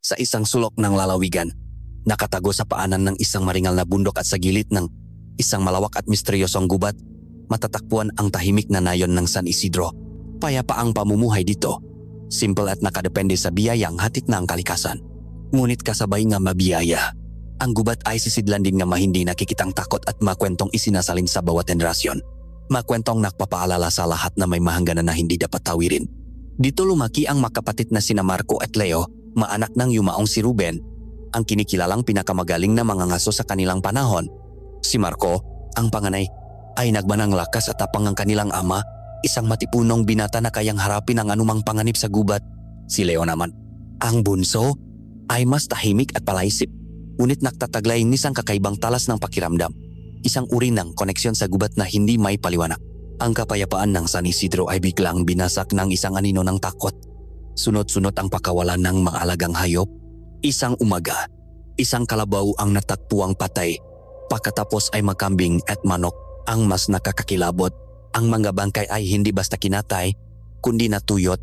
Sa isang sulok ng lalawigan, nakatago sa paanan ng isang maringal na bundok at sa gilid ng isang malawak at misteryosong gubat, matatakpuan ang tahimik na nayon ng San Isidro. Payapa ang pamumuhay dito. Simple at nakadepende sa biyayang hatid ng kalikasan. Ngunit kasabay nga mabiyaya, ang gubat ay sisidlan din nga mahindi nakikitang takot at makwentong isinasalin sa bawat henerasyon. Makwentong nakpapaalala sa lahat na may mahangganan na hindi dapat tawirin. Dito lumaki ang makapatid na sina Marco at Leo, maanak ng yumaong si Ruben, ang kinikilalang pinakamagaling na mangangaso sa kanilang panahon. Si Marco, ang panganay, ay nagmanang lakas at tapang ang kanilang ama, isang matipunong binata na kayang harapin ang anumang panganib sa gubat. Si Leo naman, ang bunso, ay mas tahimik at palaisip, ngunit nagtataglay ng isang kakaibang talas ng pakiramdam, isang uri ng koneksyon sa gubat na hindi may paliwanag. Ang kapayapaan ng San Isidro ay biglang binasak ng isang anino ng takot. Sunod-sunod ang pakawalan ng mga alagang hayop. Isang umaga, isang kalabaw ang natakpuang patay. Pagkatapos ay makambing at manok ang mas nakakakilabot. Ang mga bangkay ay hindi basta kinatay, kundi natuyot,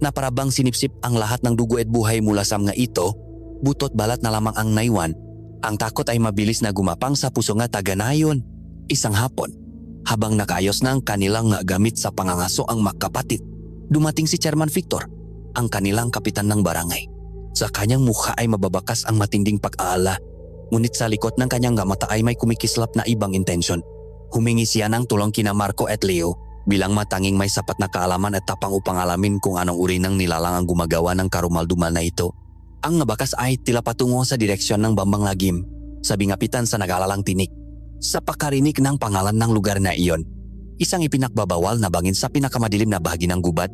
na parabang sinipsip ang lahat ng dugo at buhay mula sa mga ito, butot balat na lamang ang naiwan. Ang takot ay mabilis na gumapang sa puso nga taga-nayon. Isang hapon, habang nakaayos na ang kanilang gamit sa pangangaso ang magkapatid, dumating si Chairman Victor, ang kanilang kapitan ng barangay. Sa kanyang mukha ay mababakas ang matinding pag-aala, ngunit sa likod ng kanyang mata ay may kumikislap na ibang intensyon. Humingi siya ng tulong kina Marco at Leo bilang matanging may sapat na kaalaman at tapang upang alamin kung anong uri ng nilalang ang gumagawa ng karumaldumal na ito. Ang nabakas ay tila patungo sa direksyon ng Bambang Lagim, sabi nga pitan sa nag-aalalang tinik. Sa pakarinig ng pangalan ng lugar na iyon, isang ipinakbabawal na bangin sa pinakamadilim na bahagi ng gubat,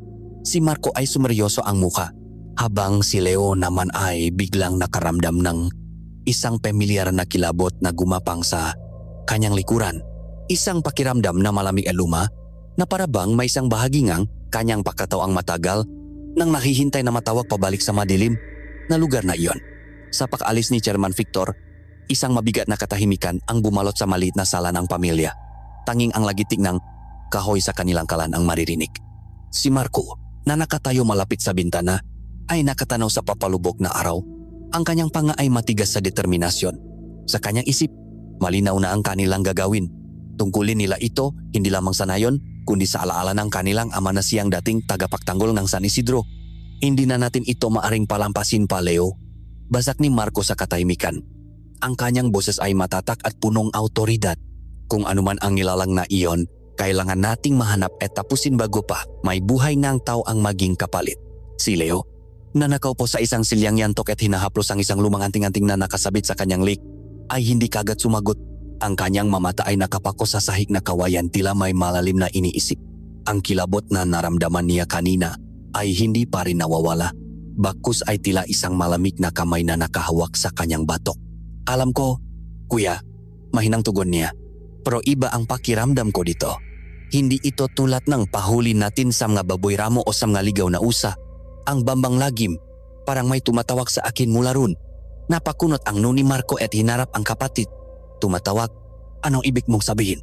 si Marco ay sumeryoso ang muka, habang si Leo naman ay biglang nakaramdam ng isang pamilyar na kilabot na gumapang sa kanyang likuran. Isang pakiramdam na malamig at luma, na parabang may isang bahagi ngang kanyang pagkataoang matagal nang nahihintay na matawag pabalik sa madilim na lugar na iyon. Sa pag-alis ni Chairman Victor, isang mabigat na katahimikan ang bumalot sa maliit na sala ng pamilya. Tanging ang lagitik ng kahoy sa kanilang kalan ang maririnig. Si Marco, na nakatayo malapit sa bintana, ay nakatanaw sa papalubok na araw. Ang kanyang panga ay matigas sa determinasyon. Sa kanyang isip, malinaw na ang kanilang gagawin. Tungkulin nila ito hindi lamang sa nayon, kundi sa alaala ng kanilang ama na siyang dating tagapagtanggol ng San Isidro. Hindi na natin ito maaring palampasin pa, Leo. Basak ni Marco sa katahimikan. Ang kanyang boses ay matatak at punong autoridad. Kung anuman ang nilalang na iyon, kailangan nating mahanap at tapusin bago pa may buhay ng tao ang maging kapalit. Si Leo, na nakaupo sa isang silyang yantok at hinahaplos ang isang lumang anting-anting na nakasabit sa kanyang lik, ay hindi kagad sumagot. Ang kanyang mamata ay nakapako sa sahig na kawayan, tila may malalim na iniisip. Ang kilabot na naramdaman niya kanina ay hindi pa rin nawawala. Bakos ay tila isang malamig na kamay na nakahawak sa kanyang batok. Alam ko, kuya, mahinang tugon niya. Pero iba ang pakiramdam ko dito. Hindi ito tulad ng pahuli natin sa mga baboy ramo o sa mga ligaw na usa. Ang Bambang Lagim, parang may tumatawag sa akin mula ron. Napakunot ang nuni Marco at hinarap ang kapatid. Tumatawag, anong ibig mong sabihin?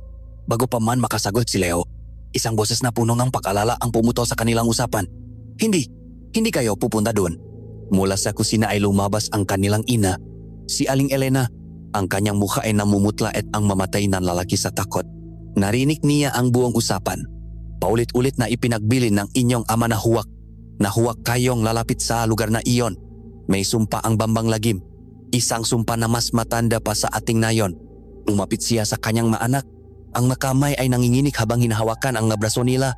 Bago pa man makasagot si Leo, isang boses na puno ng pag-alala ang pumuto sa kanilang usapan. Hindi kayo pupunta doon. Mula sa kusina ay lumabas ang kanilang ina, si Aling Elena. Ang kanyang mukha ay namumutla at ang mamatay na lalaki sa takot. Narinig niya ang buong usapan. Paulit-ulit na ipinagbilin ng inyong ama na huwag kayong lalapit sa lugar na iyon. May sumpa ang Bambang Lagim, isang sumpa na mas matanda pa sa ating nayon. Lumapit siya sa kanyang maanak. Ang makamay ay nanginginig habang hinahawakan ang braso nila.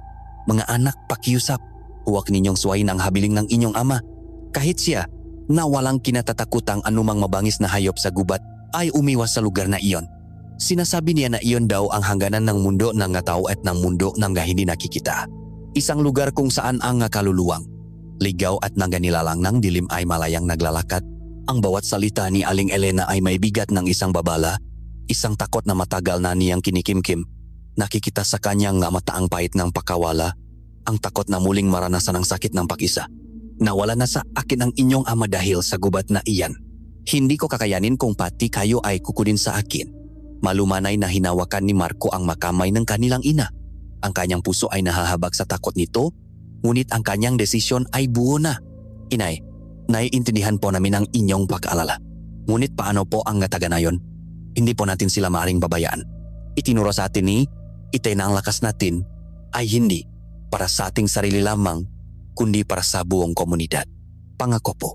Mga anak, pakiusap. Huwag ninyong suwayin ang habiling ng inyong ama. Kahit siya, na walang kinatatakutang anumang mabangis na hayop sa gubat, ay umiwas sa lugar na iyon. Sinasabi niya na iyon daw ang hangganan ng mundo ng tao at ng mundo ng hindi nakikita. Isang lugar kung saan ang kaluluwang, ligaw at nilalang ng dilim ay malayang naglalakad. Ang bawat salita ni Aling Elena ay may bigat ng isang babala, isang takot na matagal na niyang kinikimkim. Nakikita sa kanyang mata ang pait ng pakawala, ang takot na muling maranasan ang sakit ng pag-isa. Nawala na sa akin ang inyong ama dahil sa gubat na iyan. Hindi ko kakayanin kung pati kayo ay kukunin sa akin. Malumanay na hinawakan ni Marco ang makamay ng kanilang ina. Ang kanyang puso ay nahahabag sa takot nito, ngunit ang kanyang desisyon ay buo na. Inay, Naiintindihan po namin ang inyong pag-alala. Ngunit paano po ang nataganayon? Hindi po natin sila maaring babayaan. Itinuro sa atin ni Itay na ang lakas natin ay hindi para sa ating sarili lamang kundi para sa buong komunidad. Pangako po,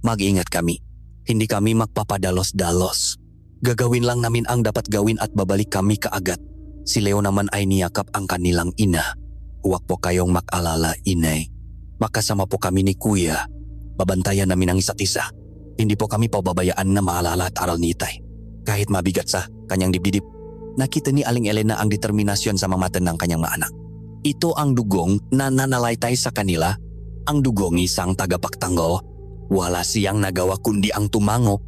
mag-ingat kami. Hindi kami magpapadalos-dalos. Gagawin lang namin ang dapat gawin at babalik kami kaagad. Si Leo naman ay niyakap ang kanilang ina. Huwag po kayong mag-alala, inay. Makasama po kami ni Kuya. Babantayan namin ang isa't isa. Hindi po kami pababayaan na maalala at aral ni Itay. Kahit mabigat sa kanyang dibdib, nakita ni Aling Elena ang determinasyon sa mamatan ng kanyang mga anak. Ito ang dugong na nanalaitay sa kanila, ang dugong isang tagapagtanggol. Wala siyang nagawa kundi ang tumango,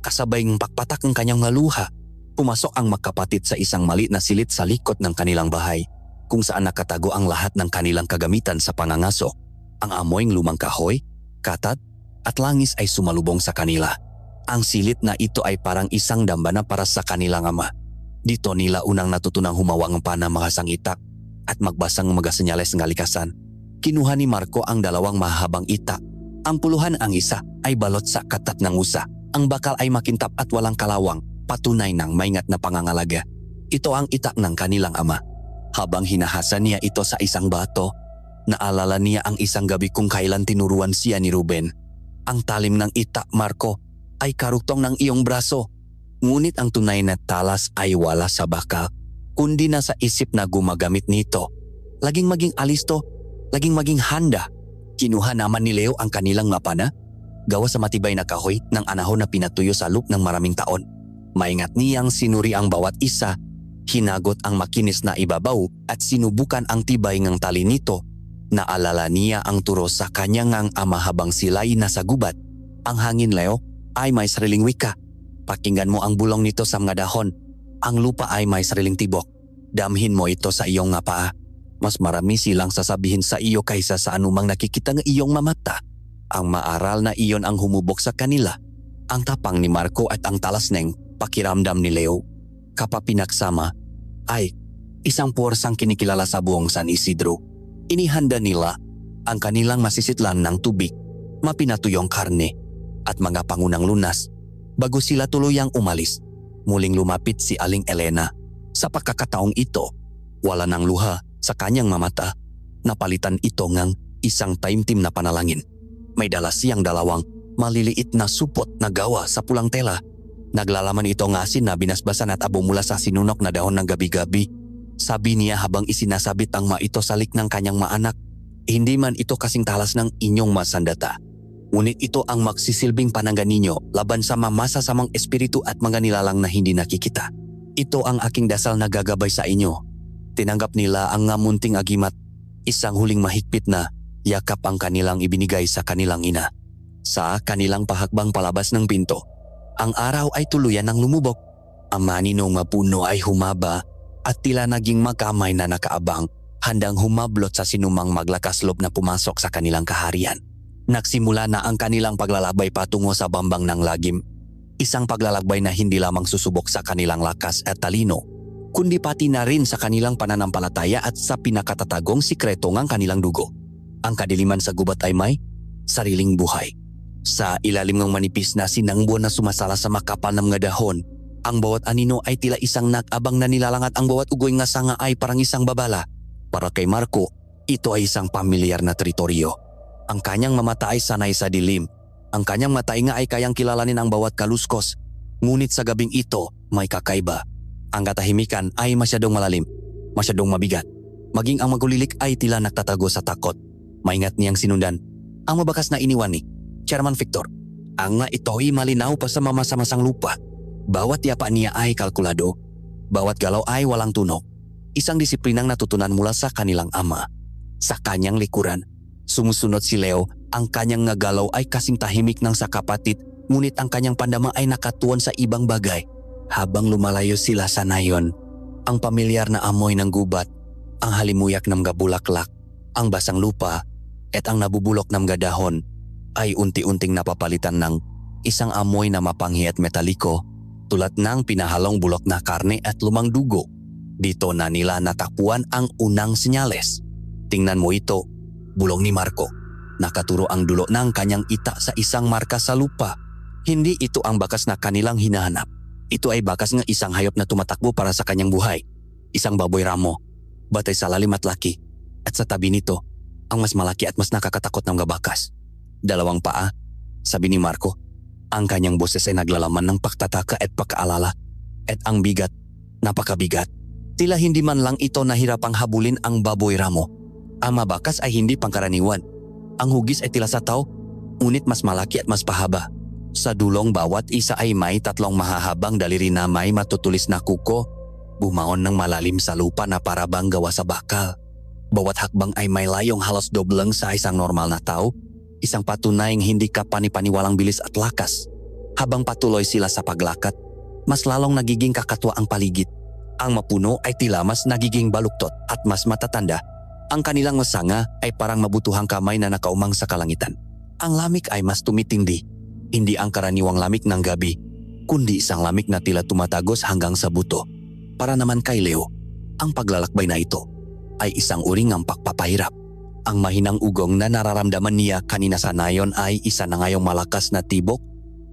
kasabay ng pakpatak ng kanyang maluha. Pumasok ang magkapatid sa isang maliit na silid sa likod ng kanilang bahay, kung saan nakatago ang lahat ng kanilang kagamitan sa pangangaso. Ang amoyng lumang kahoy, katat, at langis ay sumalubong sa kanila. Ang silid na ito ay parang isang dambana para sa kanilang ama. Dito nila unang natutunang humawang pa ng mga sangitak at magbasang mga senyales ng kalikasan. Kinuha ni Marco ang dalawang mahabang itak. Ang puluhan ang isa ay balot sa katat ng usa. Ang bakal ay makintap at walang kalawang, patunay ng maingat na pangangalaga. Ito ang itak ng kanilang ama. Habang hinahasa niya ito sa isang bato, naalala niya ang isang gabi kung kailan tinuruan siya ni Ruben. Ang talim ng itak, Marco, ay karuktong ng iyong braso. Ngunit ang tunay na talas ay wala sa bakal, kundi nasa isip na gumagamit nito. Laging maging alisto, laging maging handa. Kinuha naman ni Leo ang kanilang mapana, gawa sa matibay na kahoy ng anahon na pinatuyo sa loop ng maraming taon. Maingat niyang sinuri ang bawat isa, hinagot ang makinis na ibabaw at sinubukan ang tibay ng tali nito. Naalala niya ang turo sa kanyang ang ama habang sila'y nasa gubat. Ang hangin, Leo, ay may sariling wika. Pakinggan mo ang bulong nito sa mga dahon. Ang lupa ay may sariling tibok. Damhin mo ito sa iyong nga paa. Mas marami silang sasabihin sa iyo kaysa sa anumang nakikita ng iyong mamata. Ang maaral na iyon ang humubok sa kanila. Ang tapang ni Marco at ang talas ng pakiramdam ni Leo, kapapinagsama, ay isang puwersang kinikilala sa buong San Isidro. Inihanda nila ang kanilang masisitlan ng tubig, mapinatuyong karne at mga pangunang lunas. Bago sila tuluyang umalis, muling lumapit si Aling Elena. Sa pagkakataong ito, wala nang luha sa kanyang mamata. Napalitan ito ng isang taimtim na panalangin. May dala siyang dalawang maliliit na supot na gawa sa pulang tela. Naglalaman ito ng asin na binasbasan at abo mula sa sinunok na dahon ng gabi-gabi. Sabi niya habang isinasabit ang maito sa lik ng kanyang maanak, hindi man ito kasing talas ng inyong masandata. Ngunit ito ang magsisilbing panangga ninyo laban sa mamasasamang espiritu at mga nilalang na hindi nakikita. Ito ang aking dasal na gagabay sa inyo. Tinanggap nila ang ngamunting agimat, isang huling mahigpit na yakap ang kanilang ibinigay sa kanilang ina. Sa kanilang pahakbang palabas ng pinto, ang araw ay tuluyan ng lumubog. Ang maninong mapuno ay humaba at tila naging magkamay na nakaabang, handang humablot sa sinumang maglakasloob na pumasok sa kanilang kaharian. Nagsimula na ang kanilang paglalakbay patungo sa bambang ng lagim. Isang paglalakbay na hindi lamang susubok sa kanilang lakas at talino, kundi pati na rin sa kanilang pananampalataya at sa pinakatatagong sikreto ng kanilang dugo. Ang kadiliman sa gubat ay may sariling buhay. Sa ilalim ng manipis na sinangbo na sumasala sa makapal ng mga dahon, ang bawat anino ay tila isang nag-abang na nilalang at ang bawat ugoy nga sanga ay parang isang babala. Para kay Marco, ito ay isang pamilyar na teritoryo. Ang kanyang mamata ay sanay sa dilim. Ang kanyang matay nga ay kayang kilalanin ang bawat kaluskos. Ngunit sa gabing ito, may kakaiba. Ang katahimikan ay masyadong malalim, masyadong mabigat. Maging ang magulilik ay tila nagtatago sa takot. Maingat niyang sinundan ang mabakas na iniwan ni Chairman Victor. Ang nga ito ay malinaw pa sa mamasa-masang lupa. Bawat yapa niya ay kalkulado. Bawat galaw ay walang tunog. Isang disiplinang natutunan mula sa kanilang ama. Sa kanyang likuran, sumusunod si Leo. Ang kanyang nagalaw ay kasing tahimik ng sa kapatid, ngunit ang kanyang pandama ay nakatuon sa ibang bagay. Habang lumalayo sila sa nayon, ang pamilyar na amoy ng gubat, ang halimuyak ng gabulaklak, ang basang lupa, at ang nabubulok ng gadahon ay unti-unting napapalitan ng isang amoy na mapanghi at metaliko, tulad ng pinahalong bulok na karne at lumang dugo. Dito na nila natakpuan ang unang senyales. Tingnan mo ito, bulong ni Marco. Nakaturo ang dulo ng kanyang ita sa isang marka sa lupa. Hindi ito ang bakas na kanilang hinahanap. Ito ay bakas ng isang hayop na tumatakbo para sa kanyang buhay. Isang baboy ramo, batay sa lalim at laki. At sa tabi nito, ang mas malaki at mas nakakatakot na mga bakas. 2 paa, sabi ni Marco. Ang kanyang boses ay naglalaman ng pagtataka at pagkaalala. At ang bigat, napakabigat. Tila hindi man lang ito nahirapang habulin ang baboy ramo. Ang mabakas ay hindi pangkaraniwan. Ang hugis ay tila sa tao, ngunit mas malaki at mas pahaba. Sa dulong bawat isa ay may 3 mahahabang daliri na may matutulis na kuko, bumaon ng malalim sa lupa na para bang gawa sa bakal. Bawat hakbang ay may layong halos dobleng sa isang normal na tao, isang patunay ng hindi kapani-paniwalang bilis at lakas. Habang patuloy sila sa paglakat, mas lalong nagiging kakatwa ang paligid. Ang mapuno ay tila mas nagiging baluktot at mas matatanda. Ang kanilang masanga ay parang mabutuhang kamay na nakaumang sa kalangitan. Ang lamig ay mas tumitindi. Hindi ang karaniwang lamig ng gabi, kundi isang lamig na tila tumatagos hanggang sa buto. Para naman kay Leo, ang paglalakbay na ito ay isang uri ng pagpapahirap. Ang mahinang ugong na nararamdaman niya kanina sa nayon ay isa na ngayong malakas na tibok,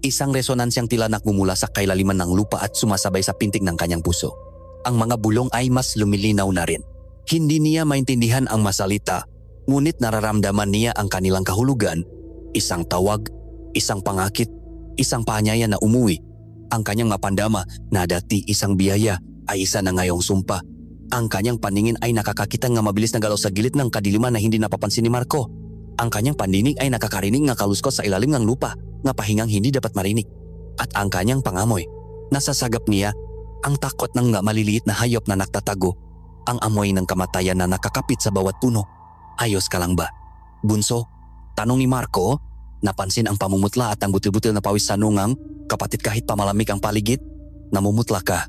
isang resonansyang tila nakmumula sa kailaliman ng lupa at sumasabay sa pintig ng kanyang puso. Ang mga bulong ay mas lumilinaw na rin. Hindi niya maintindihan ang masalita, ngunit nararamdaman niya ang kanilang kahulugan. Isang tawag, isang pangakit, isang paanyaya na umuwi. Ang kanyang mapandama na dati isang biyaya ay isa na ngayong sumpa. Ang kanyang paningin ay nakakakita nga mabilis na galaw sa gilid ng kadiliman na hindi napapansin ni Marco. Ang kanyang pandinig ay nakakarinig nga kaluskos sa ilalim ng lupa, nga pahingang hindi dapat marinig. At ang kanyang pangamoy, nasasagap niya ang takot ng nga maliliit na hayop na nagtatago, ang amoy ng kamatayan na nakakapit sa bawat puno. Ayos ka lang ba, bunso? Tanong ni Marco. Napansin ang pamumutla at ang butil-butil na pawis sa nungang, kapatid kahit pamalamig ang paligid. Namumutla ka.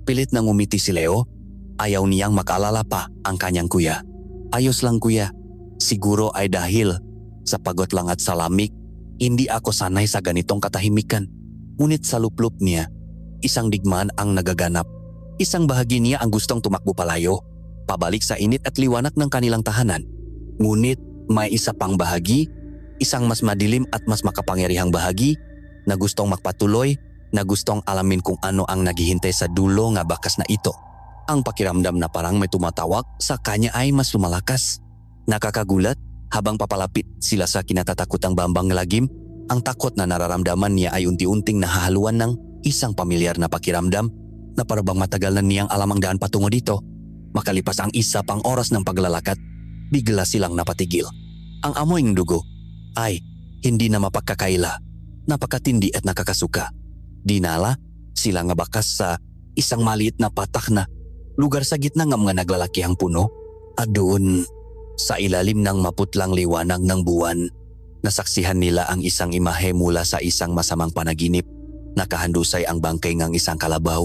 Pilit na ngumiti si Leo. Ayaw niyang makaalala pa ang kanyang kuya. Ayos lang kuya. Siguro ay dahil sa pagod lang at sa lamig, hindi ako sanay sa ganitong katahimikan. Ngunit sa luplop niya, isang digmaan ang nagaganap. Isang bahagi niya ang gustong tumakbo palayo, pabalik sa init at liwanag ng kanilang tahanan. Ngunit may isa pang bahagi, isang mas madilim at mas makapangyarihang bahagi na gustong magpatuloy, na gustong alamin kung ano ang naghihintay sa dulo nga bakas na ito. Ang pakiramdam na parang may tumatawag sa kanya ay mas lumalakas. Nakakagulat, habang papalapit sila sa kinatatakutang bambang lagim, ang takot na nararamdaman niya ay unti-unting nahahaluan ng isang pamilyar na pakiramdam na parabang matagal na niyang alam ang daan patungo dito. Makalipas ang isa pang oras ng paglalakad, bigla silang napatigil. Ang amoy ng dugo ay hindi na mapagkakaila, napakatindi at nakakasuka. Dinala sila nga bakas sa isang maliit na patak na lugar sa gitna ng mga naglalakihang puno. At doon, sa ilalim ng maputlang liwanag ng buwan, nasaksihan nila ang isang imahe mula sa isang masamang panaginip. Nakahandusay ang bangkay ng isang kalabaw.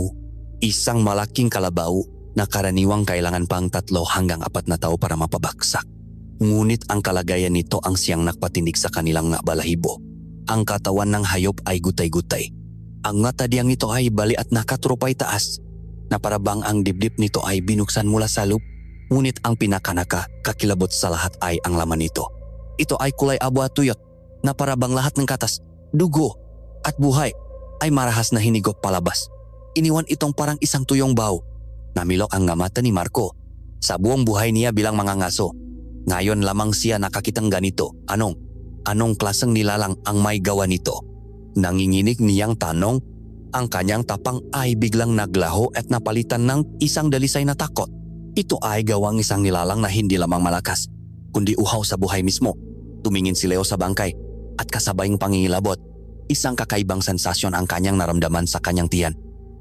Isang malaking kalabaw na karaniwang kailangan pang 3 hanggang 4 na tao para mapabaksak. Ngunit ang kalagayan nito ang siyang nagpatinig sa kanilang nga balahibo. Ang katawan ng hayop ay gutay-gutay. Ang nga tadyang nito ay bali at nakatrupay taas, na parabang ang dibdib nito ay binuksan mula sa lup. Ngunit ang pinakanaka, kakilabot sa lahat ay ang laman nito. Ito ay kulay abo at tuyot, na parabang lahat ng katas, dugo at buhay ay marahas na hinigop palabas. Iniwan itong parang isang tuyong baw. Namilok ang nga mata ni Marco. Sa buong buhay niya bilang mangangaso, ngayon lamang siya nakakitang ganito. Anong klaseng nilalang ang may gawa nito? Nanginginig niyang tanong. Ang kanyang tapang ay biglang naglaho at napalitan ng isang dalisay na takot. Ito ay gawang isang nilalang na hindi lamang malakas, kundi uhaw sa buhay mismo. Tumingin si Leo sa bangkay at kasabayng pangingilabot. Isang kakaibang sensasyon ang kanyang naramdaman sa kanyang tiyan.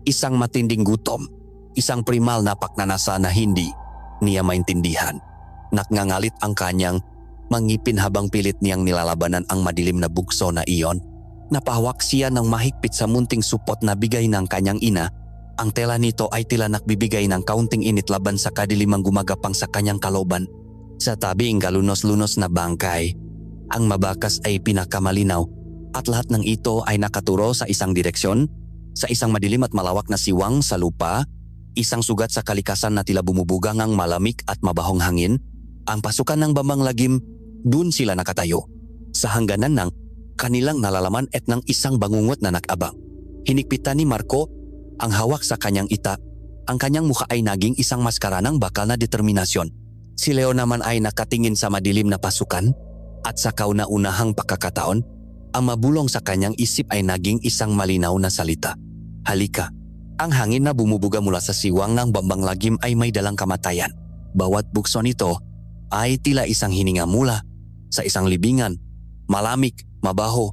Isang matinding gutom, isang primal na pagnanasa na hindi niya maintindihan. Nakngangalit ang kanyang mangipin habang pilit niyang nilalabanan ang madilim na bugso na iyon. Napahawak siya ng mahigpit sa munting supot na bigay ng kanyang ina. Ang tela nito ay tila nakbibigay ng kaunting init laban sa kadilimang gumagapang sa kanyang kalooban. Sa tabing kalunos-lunos na bangkay, ang mabakas ay pinakamalinaw at lahat ng ito ay nakaturo sa isang direksyon, sa isang madilim at malawak na siwang sa lupa, isang sugat sa kalikasan na tila bumubugang ang malamig at mabahong hangin. Ang pasukan ng bambang lagim, dun sila nakatayo. Sa hangganan ng kanilang nalalaman at ng isang bangungot na nakabang. Hinikpitan ni Marco ang hawak sa kanyang ita. Ang kanyang mukha ay naging isang maskara ng bakal na determinasyon. Si Leo naman ay nakatingin sa madilim na pasukan at sa kauna-unahang pagkakataon, ang mabulong sa kanyang isip ay naging isang malinaw na salita. Halika. Ang hangin na bumubuga mula sa siwang ng bambang lagim ay may dalang kamatayan. Bawat bukso nito ay tila isang hininga mula sa isang libingan, malamig, mabaho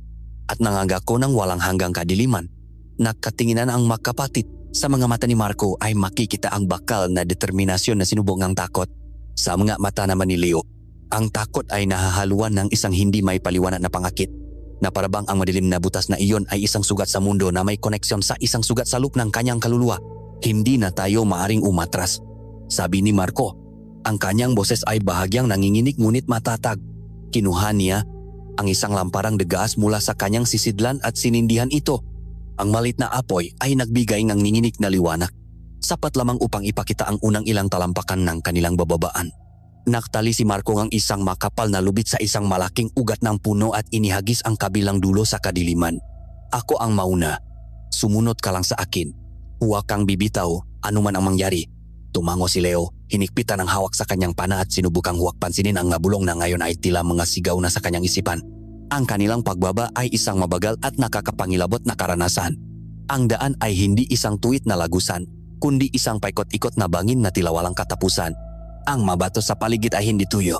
at nangangako ng walang hanggang kadiliman. Nagkatinginan ang magkapatid. Sa mga mata ni Marco ay makikita ang bakal na determinasyon na sinubong ng takot. Sa mga mata naman ni Leo, ang takot ay nahahaluan ng isang hindi may paliwanag na pangakit, na parabang ang madilim na butas na iyon ay isang sugat sa mundo na may koneksyon sa isang sugat sa loob ng kanyang kaluluwa. Hindi na tayo maaring umatras. Sabi ni Marco, ang kanyang boses ay bahagyang nanginginig ngunit matatag. Kinuha niya ang isang lamparang degaas mula sa kanyang sisidlan at sinindihan ito. Ang malit na apoy ay nagbigay ng ninginig na liwanag. Sapat lamang upang ipakita ang unang ilang talampakan ng kanilang bababaan. Naktali si Marco ang isang makapal na lubid sa isang malaking ugat ng puno at inihagis ang kabilang dulo sa kadiliman. Ako ang mauna. Sumunod ka lang sa akin. Huwag kang bibitaw, anuman ang mangyari. Tumango si Leo, hinikpitan ang hawak sa kanyang pana at sinubukang huwag pansinin ang nabulong na ngayon ay tila mga sigaw na sa kanyang isipan. Ang kanilang pagbaba ay isang mabagal at nakakapangilabot na karanasan. Ang daan ay hindi isang tuwid na lagusan, kundi isang paikot-ikot na bangin na tila walang katapusan. Ang mabato sa paligid ay hindi tuyo.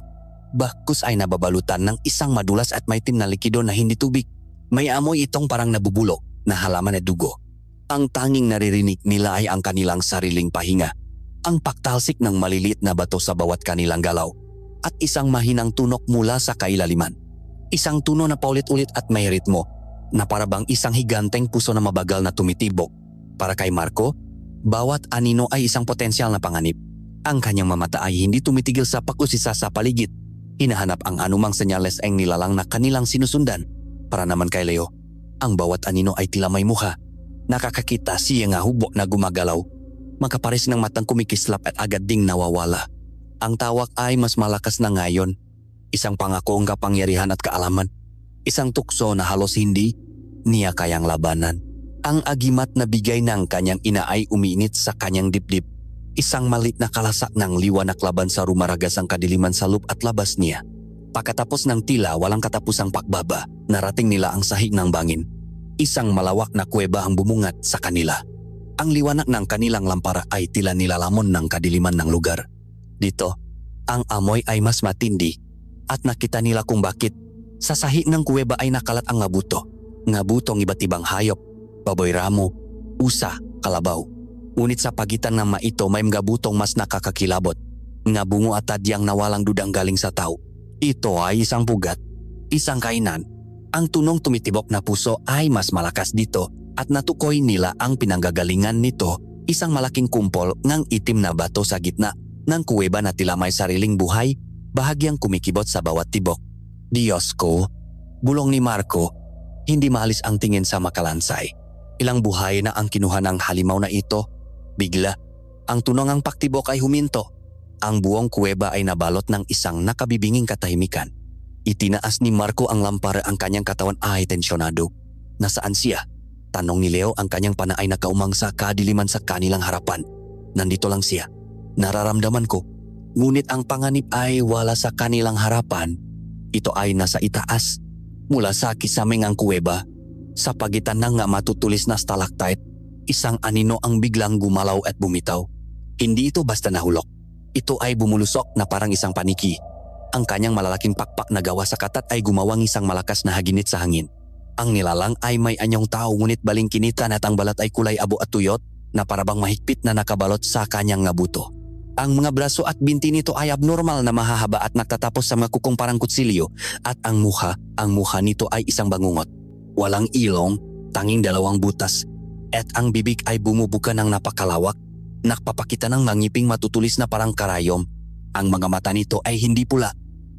Bakus ay nababalutan ng isang madulas at maitim na likido na hindi tubig. May amoy itong parang nabubulok na halaman at dugo. Ang tanging naririnig nila ay ang kanilang sariling pahinga. Ang paktalsik ng maliliit na bato sa bawat kanilang galaw. At isang mahinang tunok mula sa kailaliman. Isang tuno na paulit-ulit at may ritmo na parabang isang higanteng puso na mabagal na tumitibok. Para kay Marco, bawat anino ay isang potensyal na panganib. Ang kanyang mamata ay hindi tumitigil sa pag-usisa sa paligid. Hinahanap ang anumang senyales ang nilalang na kanilang sinusundan. Para naman kay Leo, ang bawat anino ay tila may mukha. Nakakakita siya nga hubok na gumagalaw. Makapares ng matang kumikislap at agad ding nawawala. Ang tawak ay mas malakas na ngayon. Isang pangakong kapangyarihan at kaalaman. Isang tukso na halos hindi niya kayang labanan. Ang agimat na bigay ng kanyang ina ay umiinit sa kanyang dibdib. Isang malit na kalasak ng liwanag laban sa rumaragas ang kadiliman sa loob at labas niya. Pagkatapos ng tila walang katapusang pakbaba, narating nila ang sahig ng bangin. Isang malawak na kuweba ang bumungat sa kanila. Ang liwanag ng kanilang lampara ay tila nilalamon ng kadiliman ng lugar. Dito, ang amoy ay mas matindi. At nakita nila kung bakit sa sahi ng kuweba ay nakalat ang ngabuto. Ngabutong iba't ibang hayop, baboy ramo, usa, kalabaw. Ngunit sa pagitan ng maito may ngabutong mas nakakakilabot. Ngabungo at tadyang nawalang dudang galing sa tao. Ito ay isang pugat, isang kainan. Ang tunong tumitibok na puso ay mas malakas dito at natukoy nila ang pinanggagalingan nito. Isang malaking kumpol ng itim na bato sa gitna ng kuweba na tila may sariling buhay. Bahagyang kumikibot sa bawat tibok. Diyos ko, bulong ni Marco, hindi maalis ang tingin sa makalansay. Ilang buhay na ang kinuha ng halimaw na ito. Bigla, ang tunong ang paktibok ay huminto. Ang buong kuweba ay nabalot ng isang nakabibinging katahimikan. Itinaas ni Marco ang lampara, ang kanyang katawan ay tensyonado. Nasaan siya? Tanong ni Leo, ang kanyang pana ay nakaumang sa kadiliman sa kanilang harapan. Nandito lang siya. Nararamdaman ko. Ngunit ang panganib ay wala sa kanilang harapan. Ito ay nasa itaas. Mula sa kisaming ang kuweba, sa pagitan ng nga matutulis na stalactite, isang anino ang biglang gumalaw at bumitaw. Hindi ito basta nahulok. Ito ay bumulusok na parang isang paniki. Ang kanyang malalaking pakpak na gawa sa katat ay gumawang isang malakas na haginit sa hangin. Ang nilalang ay may anyong tao ngunit balingkinitan at ang balat ay kulay abo at tuyot na parabang mahigpit na nakabalot sa kanyang ngabuto. Ang mga braso at binti nito ay abnormal na mahahaba at nagtatapos sa mga kukong parang kutsilyo at ang mukha nito ay isang bangungot. Walang ilong, tanging dalawang butas at ang bibig ay bumubuka ng napakalawak, nakpapakita ng ngiping matutulis na parang karayom. Ang mga mata nito ay hindi pula,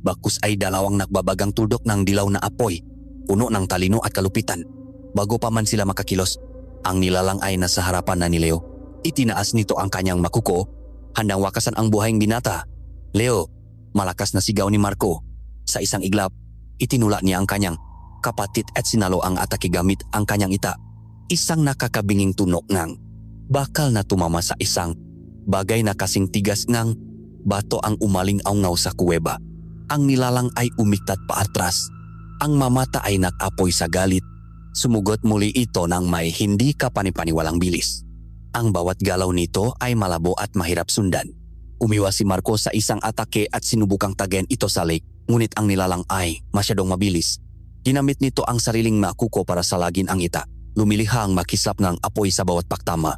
bakus ay dalawang nagbabagang tuldok ng dilaw na apoy, puno ng talino at kalupitan. Bago pa man sila makakilos, ang nilalang ay nasa harapan na ni Leo. Itinaas nito ang kanyang makuko, handang wakasan ang buhayng binata. Leo, malakas na sigaw ni Marco. Sa isang iglap, Itinula niya ang kanyang kapatid at sinalo ang atake gamit ang kanyang ita. Isang nakakabinging tunok ngang bakal na tumama sa isang bagay na kasing tigas ngang bato ang umaling-aungaw sa kuweba. Ang nilalang ay umiktat paatras. Ang mamata ay nag-apoy sa galit. Sumugot muli ito ng may hindi kapanipaniwalang bilis. Ang bawat galaw nito ay malabo at mahirap sundan. Umiwas si Marco sa isang atake at sinubukang tagayin ito sa lake, ngunit ang nilalang ay masyadong mabilis. Ginamit nito ang sariling makuko para salagin ang ita. Lumilihang makislap ng apoy sa bawat paktama.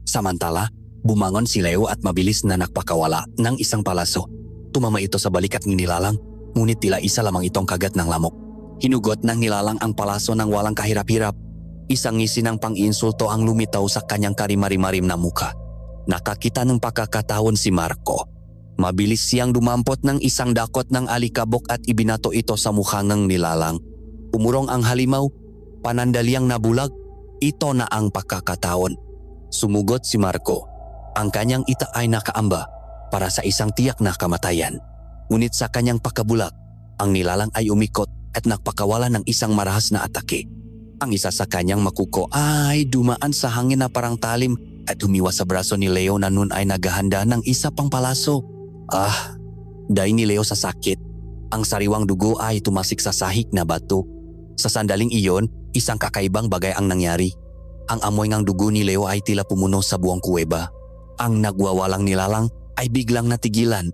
Samantala, bumangon si Leo at mabilis na nakpakawala ng isang palaso. Tumama ito sa balikat ng nilalang, ngunit tila isa lamang itong kagat ng lamok. Hinugot ng nilalang ang palaso ng walang kahirap-hirap. Isang ngisi ng pang-insulto ang lumitaw sa kanyang karimari-marim na muka. Nakakita ng pagkakataon si Marco. Mabilis siyang dumampot ng isang dakot ng alikabok at ibinato ito sa mukha ng nilalang. Umurong ang halimaw, panandaliang nabulag, ito na ang pagkakataon. Sumugot si Marco. Ang kanyang ita ay nakaamba para sa isang tiyak na kamatayan. Ngunit sa kanyang pagkabulag, ang nilalang ay umikot at nagpakawala ng isang marahas na atake. Ang isa sa kanyang makuko ay dumaan sa hangin na parang talim at humiwas sa braso ni Leo na nun ay naghahanda ng isa pang palaso. Daing ni Leo sa sakit. Ang sariwang dugo ay tumasik sa sahig na bato. Sa sandaling iyon, isang kakaibang bagay ang nangyari. Ang amoy ng dugo ni Leo ay tila pumuno sa buong kuweba. Ang nagwawalang nilalang ay biglang natigilan.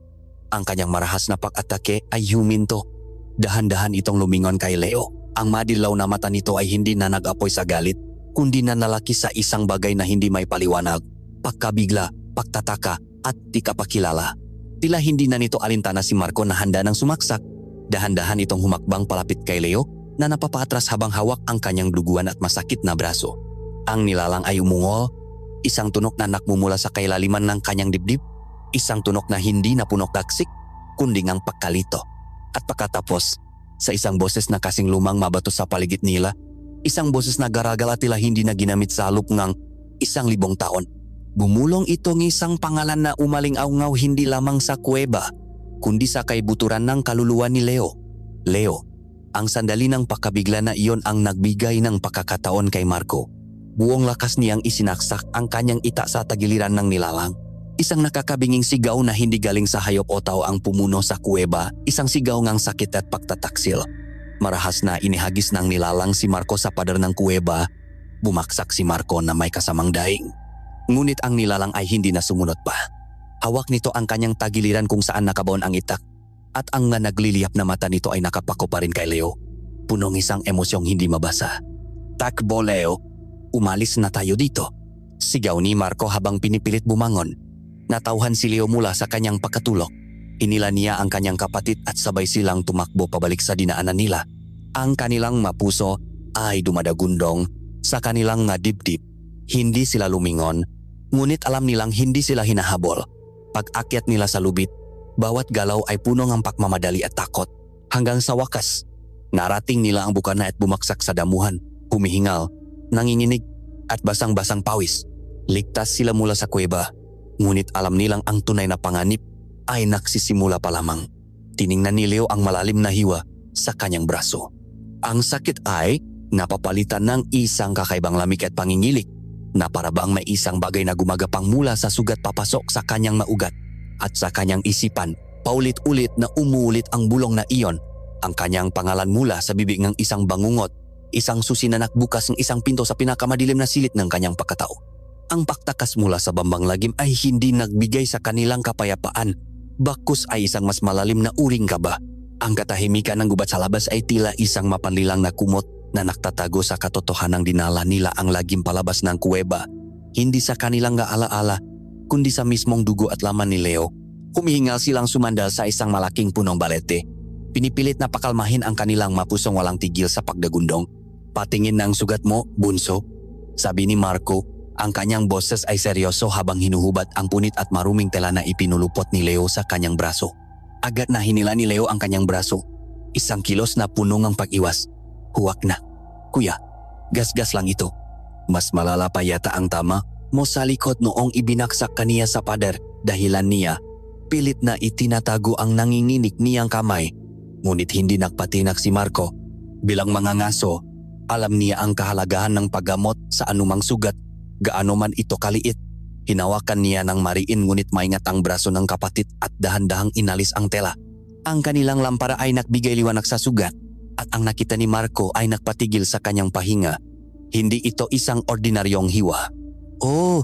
Ang kanyang marahas na pag-atake ay huminto. Dahan-dahan itong lumingon kay Leo. Ang madilaw na mata nito ay hindi na nag-apoy sa galit, kundi nanalaki sa isang bagay na hindi may paliwanag. Pagkabigla, pagtataka at di kapakilala. Tila hindi na nito alintana si Marco na handa ng sumaksak. Dahan-dahan itong humakbang palapit kay Leo na napapatras habang hawak ang kanyang duguan at masakit na braso. Ang nilalang ay umungol, isang tunok na nakmumula sa kailaliman ng kanyang dibdib, isang tunok na hindi na punok taksik, kundi ngang pagkalito. At pagkatapos, sa isang boses na kasing lumang mabato sa paligid nila, isang boses na garagal at tila hindi na ginamit sa halop ng 1,000 taon. Bumulong ito ng isang pangalan na umaling-aungaw hindi lamang sa kuweba, kundi sa kaibuturan ng kaluluwa ni Leo. Leo, ang sandali ng pakabigla na iyon ang nagbigay ng pagkakataon kay Marco. Buong lakas niyang isinaksak ang kanyang ita sa tagiliran ng nilalang. Isang nakakabinging sigaw na hindi galing sa hayop o tao ang pumuno sa kuweba, isang sigaw ngang sakit at pagtataksil. Marahas na inihagis ng nilalang si Marco sa pader ng kuweba, bumaksak si Marco na may kasamang daing. Ngunit ang nilalang ay hindi na sumunod pa. Hawak nito ang kanyang tagiliran kung saan nakabaon ang itak, at ang nga nagliliyap na mata nito ay nakapako pa rin kay Leo. Punong isang emosyong hindi mabasa. "Takbo, Leo! Umalis na tayo dito!" Sigaw ni Marco habang pinipilit bumangon. Natauhan si Leo mula sa kanyang pagkatulog. Inila niya ang kanyang kapatid at sabay silang tumakbo pabalik sa dinaanan nila. Ang kanilang mapuso ay dumadagundong sa kanilang nga dibdib. Hindi sila lumingon, ngunit alam nilang hindi sila hinahabol. Pag-akyat nila sa lubid, bawat galaw ay puno ng pagmamadali at takot. Hanggang sa wakas, narating nila ang bukana at bumaksak sa damuhan, humihingal, nanginginig at basang-basang pawis. Ligtas sila mula sa kuweba. Ngunit alam nilang ang tunay na panganib ay nagsisimula pa lamang. Tiningnan ni Leo ang malalim na hiwa sa kanyang braso. Ang sakit ay napapalitan ng isang kakaibang lamig at pangingilik na para bang may isang bagay na gumagapang mula sa sugat papasok sa kanyang maugat. At sa kanyang isipan, paulit-ulit na umuulit ang bulong na iyon. Ang kanyang pangalan mula sa bibig ng isang bangungot, isang susi na nakbukas ng isang pinto sa pinakamadilim na silid ng kanyang pagkatao. Ang paktakas mula sa bambang lagim ay hindi nagbigay sa kanilang kapayapaan. Bakos ay isang mas malalim na uring kaba. Ang katahimikan ng gubat sa labas ay tila isang mapanlilang na kumot na nagtatago sa katotohanang dinala nila ang lagim palabas ng kuweba. Hindi sa kanilang gaalaala, kundi sa mismong dugo at laman ni Leo. Humihingal silang sumandal sa isang malaking punong balete. Pinipilit na pakalmahin ang kanilang mapusong walang tigil sa pagdagundong. "Patingin na ang sugat mo, bunso," sabi ni Marco. Ang kanyang boses ay seryoso habang hinuhubad ang punit at maruming tela na ipinulupot ni Leo sa kanyang braso. Agad na hinila ni Leo ang kanyang braso. Isang kilos na puno ng pag-iwas. "Huwag na. Kuya, gasgas lang ito." Mas malala pa yata ang tama mo sa likod noong ibinaksak kaniya sa pader. Dahilan niya, pilit na itinatago ang nanginginig niyang kamay. Ngunit hindi nagpatinak si Marco. Bilang mangangaso, alam niya ang kahalagahan ng paggamot sa anumang sugat, gaano man ito kaliit. Hinawakan niya ng mariin ngunit maingat ang braso ng kapatid at dahan-dahang inalis ang tela. Ang kanilang lampara ay nagbigay liwanag sa sugat at ang nakita ni Marco ay nagpatigil sa kanyang pahinga. Hindi ito isang ordinaryong hiwa. Oh,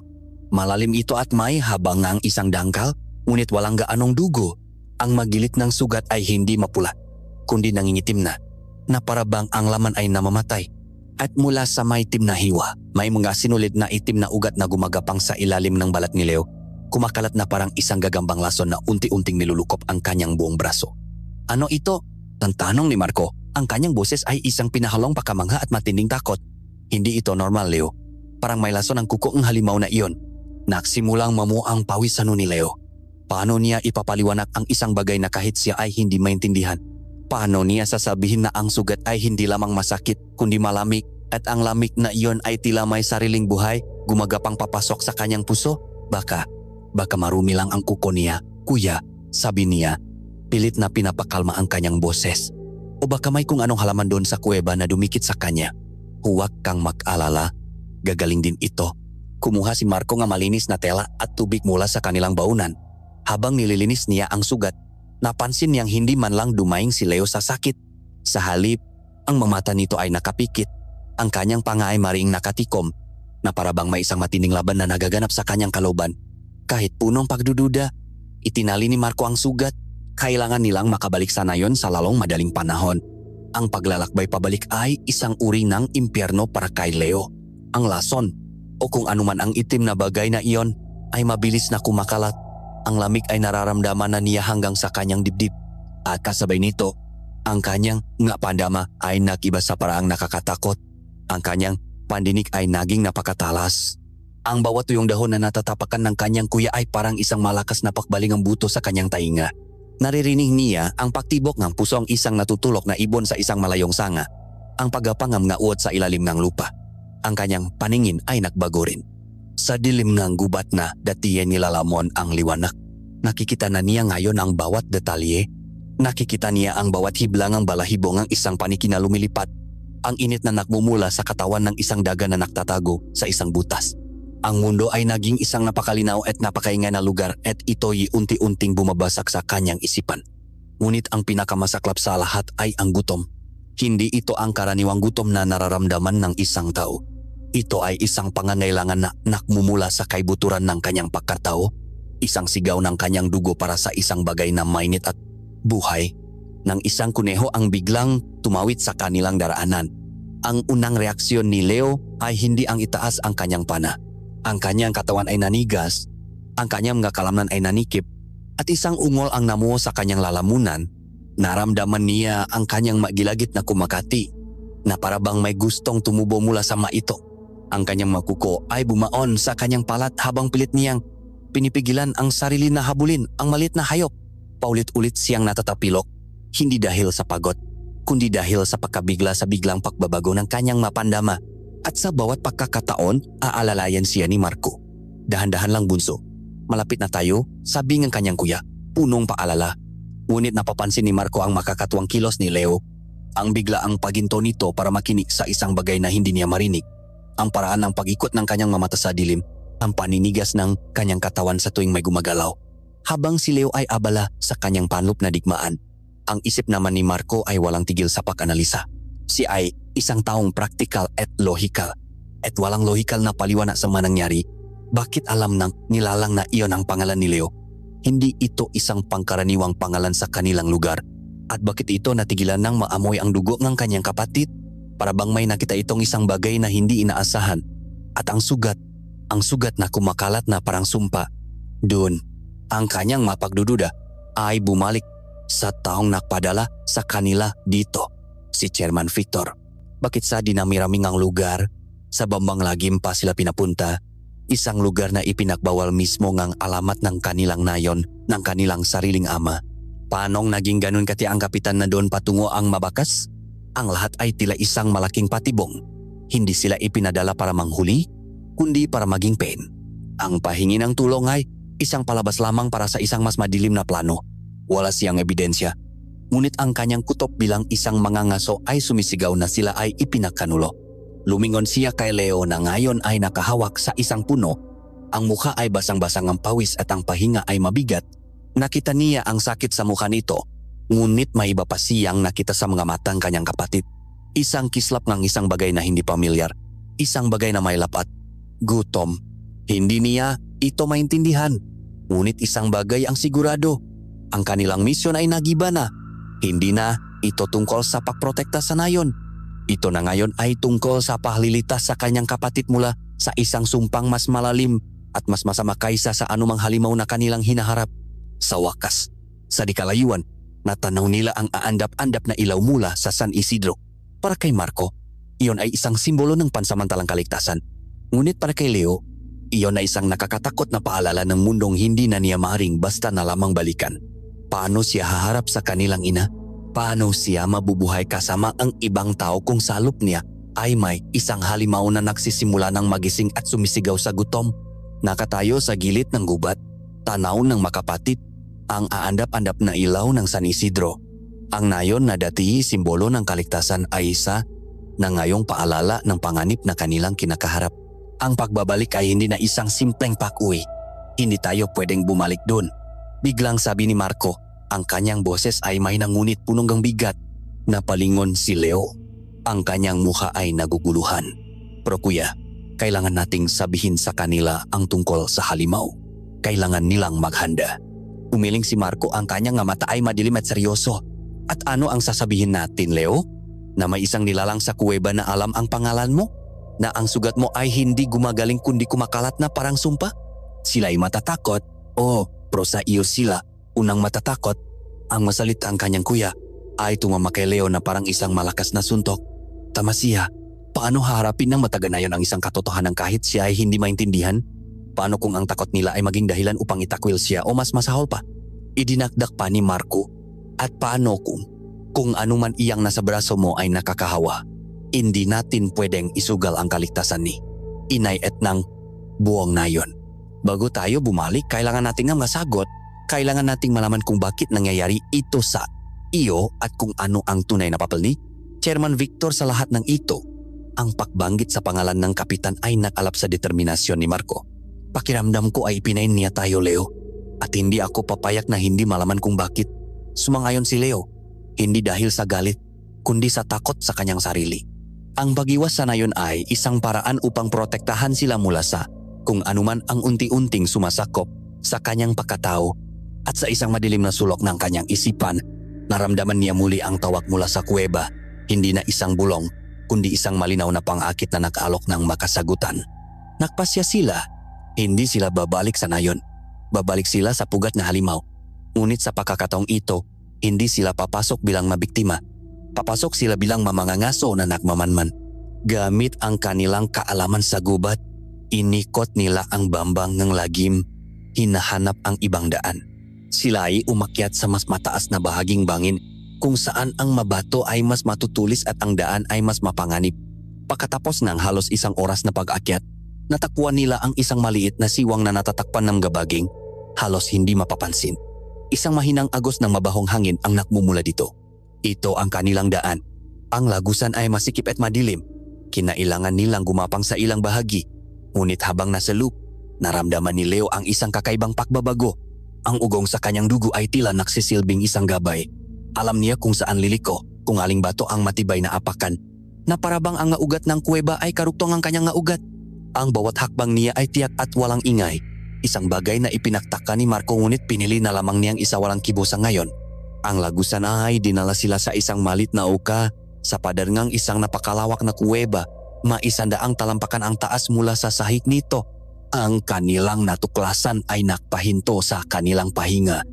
malalim ito at may habang ang isang dangkal, ngunit walang gaanong dugo. Ang magilit ng sugat ay hindi mapula, kundi nangingitim na parabang ang laman ay namamatay. At mula sa maitim na hiwa, may mga sinulid na itim na ugat na gumagapang sa ilalim ng balat ni Leo. Kumakalat na parang isang gagambang lason na unti-unting nilulukop ang kanyang buong braso. Ano ito? Tantanong ni Marco. Ang kanyang boses ay isang pinahalong pakamangha at matinding takot. Hindi ito normal, Leo. Parang may lason ang kuko ng halimaw na iyon. Nagsimulang mamuang pawis sa ni Leo. Paano niya ipapaliwanag ang isang bagay na kahit siya ay hindi maintindihan? Paano niya sasabihin na ang sugat ay hindi lamang masakit kundi malamig at ang lamig na iyon ay tila may sariling buhay gumagapang papasok sa kanyang puso? Baka marumi lang ang kuko niya, kuya, sabi niya. Pilit na pinapakalma ang kanyang boses. O baka may kung anong halaman doon sa kuweba na dumikit sa kanya. Huwag kang mag-alala, gagaling din ito. Kumuha si Marco ng malinis na tela at tubig mula sa kanilang baunan. Habang nililinis niya ang sugat, napansin niyang hindi man lang dumaing si Leo sa sakit. Sa halip, ang mga mata nito ay nakapikit. Ang kanyang panga ay maring nakatikom na parabang may isang matinding laban na nagaganap sa kanyang kalooban. Kahit punong pagdududa, itinali ni Marco ang sugat. Kailangan nilang makabalik sa nayon sa lalong madaling panahon. Ang paglalakbay pabalik ay isang uri ng impyerno para kay Leo. Ang lason o kung anuman ang itim na bagay na iyon ay mabilis na kumakalat. Ang lamig ay nararamdaman na niya hanggang sa kanyang dibdib. At kasabay nito, ang kanyang nga pandama ay nagiba sa paraang nakakatakot. Ang kanyang pandinig ay naging napakatalas. Ang bawat tuyong dahon na natatapakan ng kanyang kuya ay parang isang malakas na pakbaling ang buto sa kanyang tainga. Naririnig niya ang paktibok ng pusong isang natutulok na ibon sa isang malayong sanga. Ang pagapangam nga uod sa ilalim ng lupa. Ang kanyang paningin ay nagbago rin. Sa dilim ng gubat na datiye nilalamon ang liwanag. Nakikita na niya ngayon ang bawat detalye. Nakikita niya ang bawat hiblang ng balahibo ng isang paniki na lumilipat. Ang init na nakmumula sa katawan ng isang daga na nakatatago sa isang butas. Ang mundo ay naging isang napakalinaw at napakaingay na lugar at ito'y unti-unting bumabasag sa kanyang isipan. Ngunit ang pinakamasaklap sa lahat ay ang gutom. Hindi ito ang karaniwang gutom na nararamdaman ng isang tao. Ito ay isang pangangailangan na nakmumula sa kaibuturan ng kanyang pagkatao. Isang sigaw ng kanyang dugo para sa isang bagay na mainit at buhay. Nang isang kuneho ang biglang tumawid sa kanilang daraanan. Ang unang reaksyon ni Leo ay hindi ang itaas ang kanyang pana. Ang kanyang katawan ay nanigas, ang kanyang mga kalamnan ay nanikip, at isang ungol ang namuo sa kanyang lalamunan. Naramdaman niya ang kanyang magilagit na kumakati, na parabang may gustong tumubo mula sa maito. Ang kanyang makuko ay bumaon sa kanyang palat habang pilit niyang pinipigilan ang sarili na habulin ang maliit na hayop. Paulit-ulit siyang natatapilok, hindi dahil sa pagod, kundi dahil sa pagkabigla sa biglang pagbabago ng kanyang mapandama. At sa bawat pagkakataon, aalalayan siya ni Marco. Dahan-dahan lang bunso. Malapit na tayo, sabi ng kanyang kuya, punong paalala. Ngunit napapansin ni Marco ang makakatuwang kilos ni Leo. Ang biglaang paginto nito para makinig sa isang bagay na hindi niya marinig. Ang paraan ng pag-ikot ng kanyang mamata sa dilim, ang paninigas ng kanyang katawan sa tuwing may gumagalaw. Habang si Leo ay abala sa kanyang panloob na digmaan, ang isip naman ni Marco ay walang tigil sa pag-analisa. Si ay isang taong praktikal at lohikal at walang lohikal na paliwanag sa manangyari. Bakit alam ng nilalang na iyon ang pangalan ni Leo? Hindi ito isang pangkaraniwang pangalan sa kanilang lugar. At bakit ito natigilan ng maamoy ang dugo ng kanyang kapatid? Para bang may nakita itong isang bagay na hindi inaasahan. At ang sugat na kumakalat na parang sumpa. Doon, ang kanyang mapagdududa ay bumalik sa taong nakpadala sa kanila dito. Si Chairman Victor. Bakit sa dinamiraming ang lugar? Sa Bambang Lagim pa sila pinapunta. Isang lugar na ipinagbawal mismo ngang alamat ng kanilang nayon, ng kanilang sariling ama. Paanong naging ganun kati ang kapitan na doon patungo ang mabakas? Ang lahat ay tila isang malaking patibong. Hindi sila ipinadala para manghuli, kundi para maging pen. Ang pahingi ng tulong ay isang palabas lamang para sa isang mas madilim na plano. Wala siyang ebidensya. Ngunit ang kanyang kutob bilang isang mangangaso ay sumisigaw na sila ay ipinakanulo. Lumingon siya kay Leo na ngayon ay nakahawak sa isang puno. Ang mukha ay basang-basang ang pawis at ang pahinga ay mabigat. Nakita niya ang sakit sa mukha nito. Ngunit may iba pa siyang nakita sa mga matang kanyang kapatid. Isang kislap ng isang bagay na hindi pamilyar. Isang bagay na may lapat. Gutom. Hindi niya ito maintindihan. Ngunit isang bagay ang sigurado. Ang kanilang misyon ay nagiba na. Hindi na ito tungkol sa pagprotekta sa nayon. Ito na ngayon ay tungkol sa paglilitas sa kanyang kapatid mula sa isang sumpang mas malalim at mas masama kaysa sa anumang halimaw na kanilang hinaharap. Sa wakas, sa dikalayuan, natanaw nila ang aandap-andap na ilaw mula sa San Isidro. Para kay Marco, iyon ay isang simbolo ng pansamantalang kaligtasan. Ngunit para kay Leo, iyon ay isang nakakatakot na paalala ng mundong hindi na niya maaaring basta na lamang balikan. Paano siya haharap sa kanilang ina? Paano siya mabubuhay kasama ang ibang tao kung sa halip niya ay may isang halimaw na nagsisimula ng magising at sumisigaw sa gutom? Nakatayo sa gilid ng gubat, tanaw ng makapatid, ang aandap-andap na ilaw ng San Isidro. Ang nayon na dati simbolo ng kaligtasan ay isa na ngayong paalala ng panganib na kanilang kinakaharap. Ang pagbabalik ay hindi na isang simpleng pag-uwi. Hindi tayo pwedeng bumalik doon. Biglang sabi ni Marco, ang kanyang boses ay may nangunit punong bigat. Napalingon si Leo. Ang kanyang mukha ay naguguluhan. Pero kuya, kailangan nating sabihin sa kanila ang tungkol sa halimaw. Kailangan nilang maghanda. Umiling si Marco, ang kanyang mata ay madilim at seryoso. At ano ang sasabihin natin, Leo? Na may isang nilalang sa kuweba na alam ang pangalan mo? Na ang sugat mo ay hindi gumagaling kundi kumakalat na parang sumpa? Sila ay matatakot. Pero sa iyo sila, unang matatakot. Ang masalita ang kanyang kuya ay tumama kay Leo na parang isang malakas na suntok. Tama siya. Paano haharapin ng mataganayon ang isang katotohanan kahit siya ay hindi maintindihan? Paano kung ang takot nila ay maging dahilan upang itakwil siya o mas masahol pa? Idinakdak pa ni Marco. At paano kung anuman iyang nasa braso mo ay nakakahawa? Hindi natin pwedeng isugal ang kaligtasan ni inay at ng buong nayon. Bago tayo bumalik, kailangan nating nga masagot. Kailangan nating malaman kung bakit nangyayari ito sa iyo at kung ano ang tunay na papel ni Chairman Victor sa lahat ng ito. Ang pagbanggit sa pangalan ng kapitan ay nakalap sa determinasyon ni Marco. Pakiramdam ko ay ipinain niya tayo, Leo. At hindi ako papayak na hindi malaman kung bakit. Sumangayon si Leo, hindi dahil sa galit, kundi sa takot sa kanyang sarili. Ang pag-iwas sa nayon ay isang paraan upang protektahan sila mula sa kung anuman ang unti-unting sumasakop sa kanyang pagkatao. At sa isang madilim na sulok ng kanyang isipan, naramdaman niya muli ang tawag mula sa kuweba, hindi na isang bulong, kundi isang malinaw na pang-akit na nag-alok ng makasagutan. Nagpasya sila, hindi sila babalik sa nayon. Babalik sila sa pugat na halimaw. Ngunit sa pagkakataong ito, hindi sila papasok bilang mabiktima. Papasok sila bilang mamangangaso na nagmamanman. Gamit ang kanilang kaalaman sa gubat, inikot nila ang bambang ng lagim, hinahanap ang ibang daan. Sila ay umakyat sa mas mataas na bahaging bangin kung saan ang mabato ay mas matutulis at ang daan ay mas mapanganib. Pagkatapos ng halos isang oras na pag-akyat, natakbuhan nila ang isang maliit na siwang na natatakpan ng gabaging, halos hindi mapapansin. Isang mahinang agos ng mabahong hangin ang nakmumula dito. Ito ang kanilang daan. Ang lagusan ay masikip at madilim. Kinailangan nilang gumapang sa ilang bahagi. Ngunit habang nasa loop, naramdaman ni Leo ang isang kakaibang pakbabago. Ang ugong sa kanyang dugo ay tila nagsisilbing isang gabay. Alam niya kung saan liliko, kung aling bato ang matibay na apakan, na parabang ang ugat ng kuweba ay karuktong ang kanyang ugat. Ang bawat hakbang niya ay tiyak at walang ingay. Isang bagay na ipinagtaka ni Marco ngunit pinili na lamang niyang isa walang kibusa ngayon. Ang lagusan ay dinala sila sa isang malit na uka sa padarngang isang napakalawak na kuweba. Maisandaang talampakan ang taas mula sa sahig nito. Ang kanilang natuklasan ay nakpahinto sa kanilang pahinga.